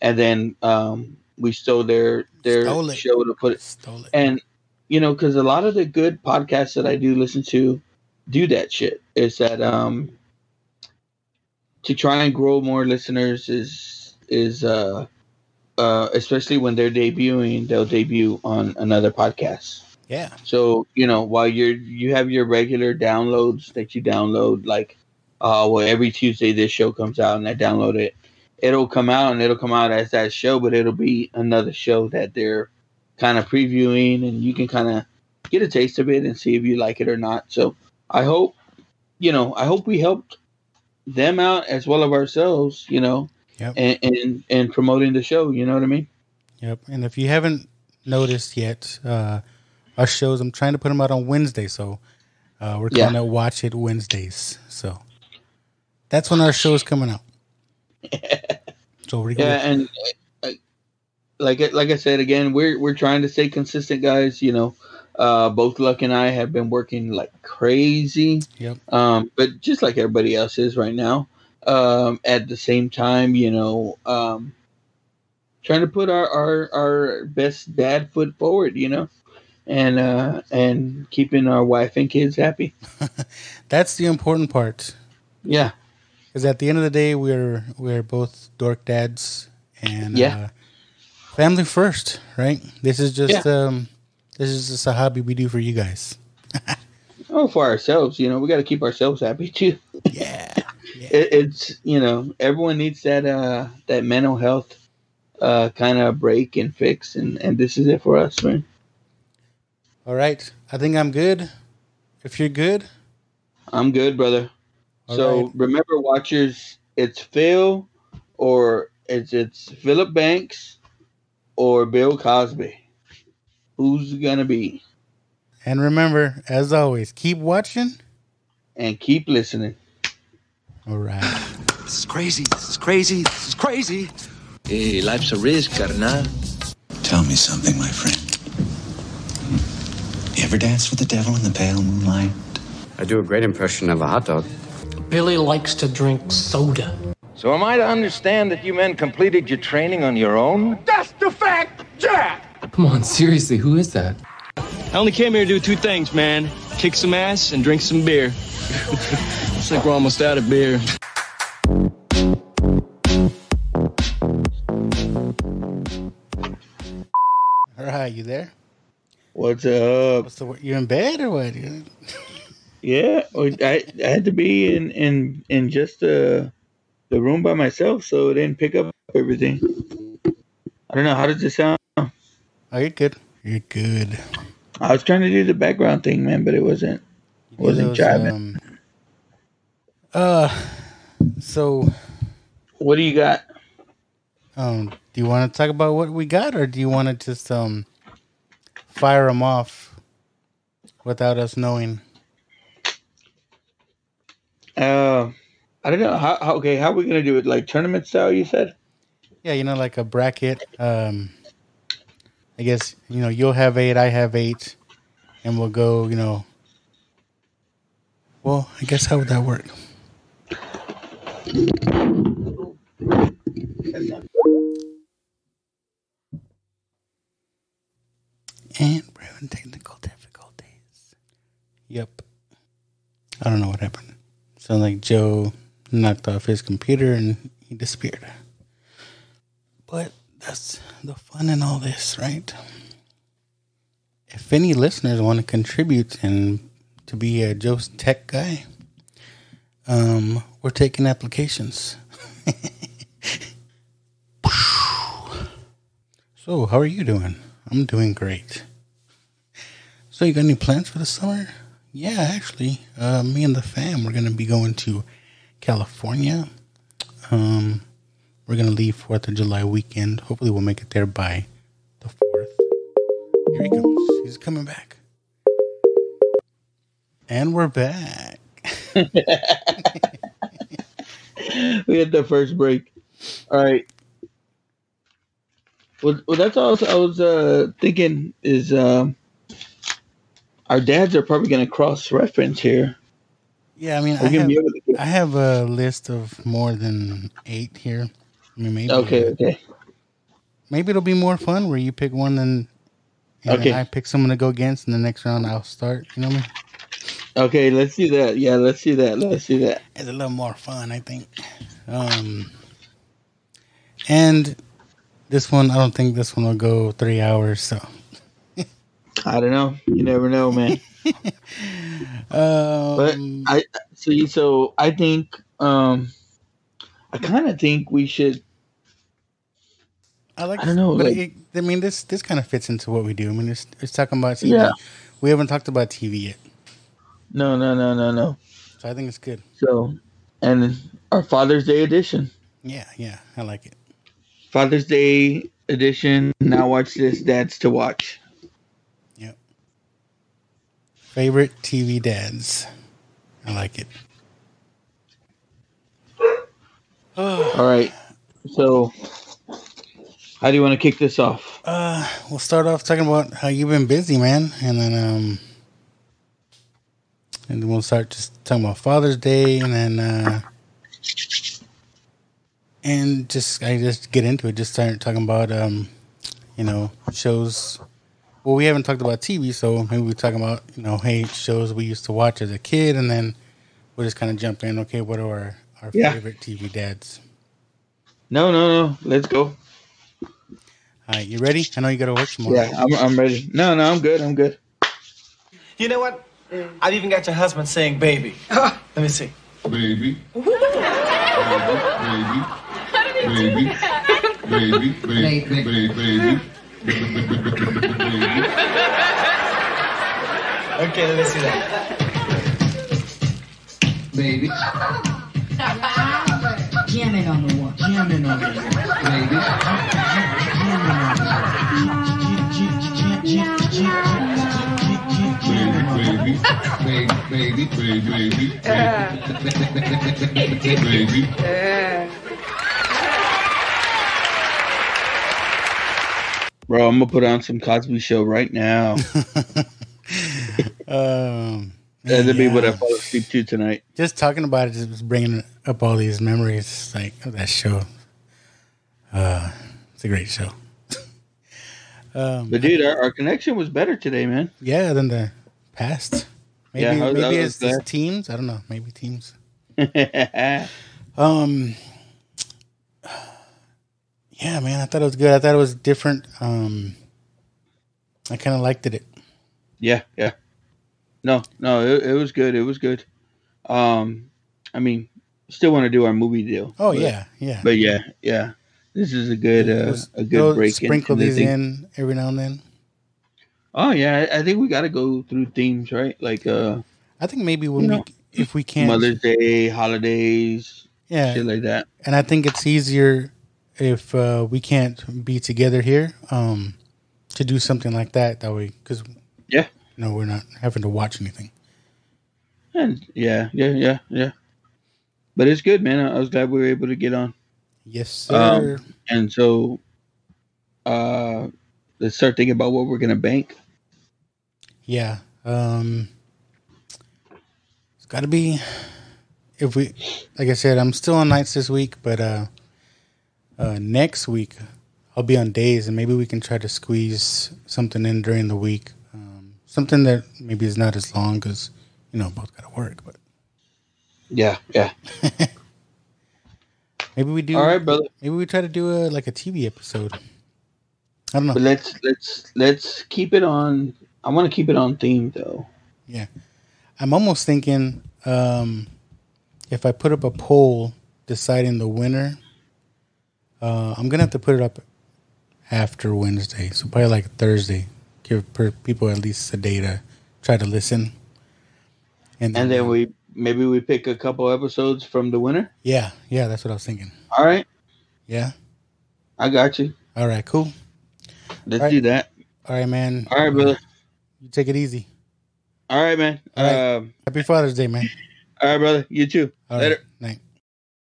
and then we stole their show to put it. Stole it. And because a lot of the good podcasts that I do listen to do that shit. Is that to try and grow more listeners is especially when they're debuting, they'll debut on another podcast. Yeah. So, while you have your regular downloads that you download, every Tuesday this show comes out and I download it. It'll come out as that show, but it'll be another show that they're kind of previewing, and you can kind of get a taste of it and see if you like it or not. So I hope we helped them out as well as ourselves, Yep. and promoting the show, you know what I mean? Yep. And if you haven't noticed yet, our shows, I'm trying to put them out on Wednesday, so we're going to watch it Wednesdays. So that's when our show is coming out. So and like I said again, we're trying to stay consistent, guys. Both Luck and I have been working like crazy. Yep. But just like everybody else is right now. At the same time, trying to put our best dad foot forward, and keeping our wife and kids happy. That's the important part. Yeah. Because at the end of the day, we're both dork dads, and family first, right? This is just a hobby we do for you guys. For ourselves, we got to keep ourselves happy too. Yeah. It's everyone needs that mental health kind of break and fix, and this is it for us, man. All right, I think I'm good. If you're good, I'm good, brother. All right. Remember, watchers, it's Phil, or it's Philip Banks, or Bill Cosby. Who's it gonna be? And remember, as always, keep watching and keep listening. All right. This is crazy. This is crazy. This is crazy. Hey, life's a risk, carnal. Tell me something, my friend. You ever danced with the devil in the pale moonlight? I do a great impression of a hot dog. Billy likes to drink soda. So am I to understand that you men completed your training on your own? That's the fact, Jack! Come on, seriously, who is that? I only came here to do two things, man. Kick some ass and drink some beer. Looks like we're almost out of beer. All right, you there? What's up? You in bed or what? Yeah, I had to be in just the room by myself, so it didn't pick up everything. I don't know. How does it sound? Oh, you're good. You're good. I was trying to do the background thing, man, but it wasn't jiving. So what do you got? Do you want to talk about what we got, or do you want to just fire them off without us knowing? I don't know. How are we gonna do it? Like tournament style, you said? Yeah, like a bracket. I guess you'll have 8, I have 8, and we'll go. Well, I guess how would that work? And we're having technical difficulties. Yep. I don't know what happened. Sounds like Joe knocked off his computer and he disappeared. But that's the fun in all this, right? If any listeners want to contribute and to be a Joe's tech guy, we're taking applications. So, how are you doing? I'm doing great. So you got any plans for the summer? Yeah, actually, me and the fam, we're going to be going to California. We're going to leave 4th of July weekend. Hopefully we'll make it there by the 4th. Here he comes. He's coming back. And we're back. We had the first break. All right. Well, that's all I was thinking is our dads are probably going to cross-reference here. Yeah, I mean, I have a list of more than 8 here. I mean, maybe. Okay. Maybe it'll be more fun where you pick one and then I pick someone to go against, and the next round I'll start. You know what I mean? Okay, let's do that. Yeah, let's do that. It's a little more fun, I think. And this one, I don't think this one will go 3 hours. So I don't know. You never know, man. But I think I kind of think we should. I don't know. But like, this kind of fits into what we do. I mean, it's talking about TV. Yeah. We haven't talked about TV yet. No. So I think it's good. So, and our Father's Day edition. Yeah, I like it. Father's Day edition. Now watch this. Dads to watch. Yep. Favorite TV dads. I like it. All right. So, how do you want to kick this off? We'll start off talking about how you've been busy, man, and then we'll start just talking about Father's Day, and then I just get into it. Just start talking about shows. Well, we haven't talked about TV, so maybe we're talking about shows we used to watch as a kid, and then we'll just kind of jump in. Okay, what are our favorite TV dads? No. Let's go. All right, you ready? I know you got to work tomorrow. Yeah, I'm ready. No, I'm good. You know what? I've even got your husband saying baby. Let me see. Baby. Okay, let me see that. Baby. Jamming on the one. Baby. Bro, I'm gonna put on some Cosby show right now. That'll be what I fall asleep to tonight. Just talking about it just bringing up all these memories of that show. It's a great show. But dude, our connection was better today, man. Yeah, than the past. Maybe it's teams. I don't know. Maybe teams. Yeah, man. I thought it was good. I thought it was different. I kind of liked it. Yeah. No, it was good. It was good. I mean, still want to do our movie deal. Oh, yeah. But yeah. This is a good break. Sprinkle these in every now and then. Oh yeah, I think we got to go through themes, right? Like, I think maybe if we can, Mother's Day, holidays, shit like that. And I think it's easier if we can't be together here to do something like that. That way, because we're not having to watch anything. And yeah. But it's good, man. I was glad we were able to get on. Yes, sir. And so, let's start thinking about what we're gonna bank. Yeah. It's got to be. If we, like I said, I'm still on nights this week, but next week I'll be on days, and maybe we can try to squeeze something in during the week. Something that maybe is not as long because both got to work. But yeah. Maybe we do. All right, brother. Maybe we try to do a TV episode. I don't know. But let's keep it on. I want to keep it on theme though. Yeah, I'm almost thinking if I put up a poll deciding the winner, I'm gonna have to put it up after Wednesday. So probably like Thursday. Give people at least a day to try to listen. And then we pick a couple episodes from the winter? Yeah, that's what I was thinking. All right. Yeah. I got you. All right, cool. Let's do that. All right, man. All right, brother. You take it easy. All right, man. All right. Happy Father's Day, man. All right, brother. You too. All Later. Right. Night.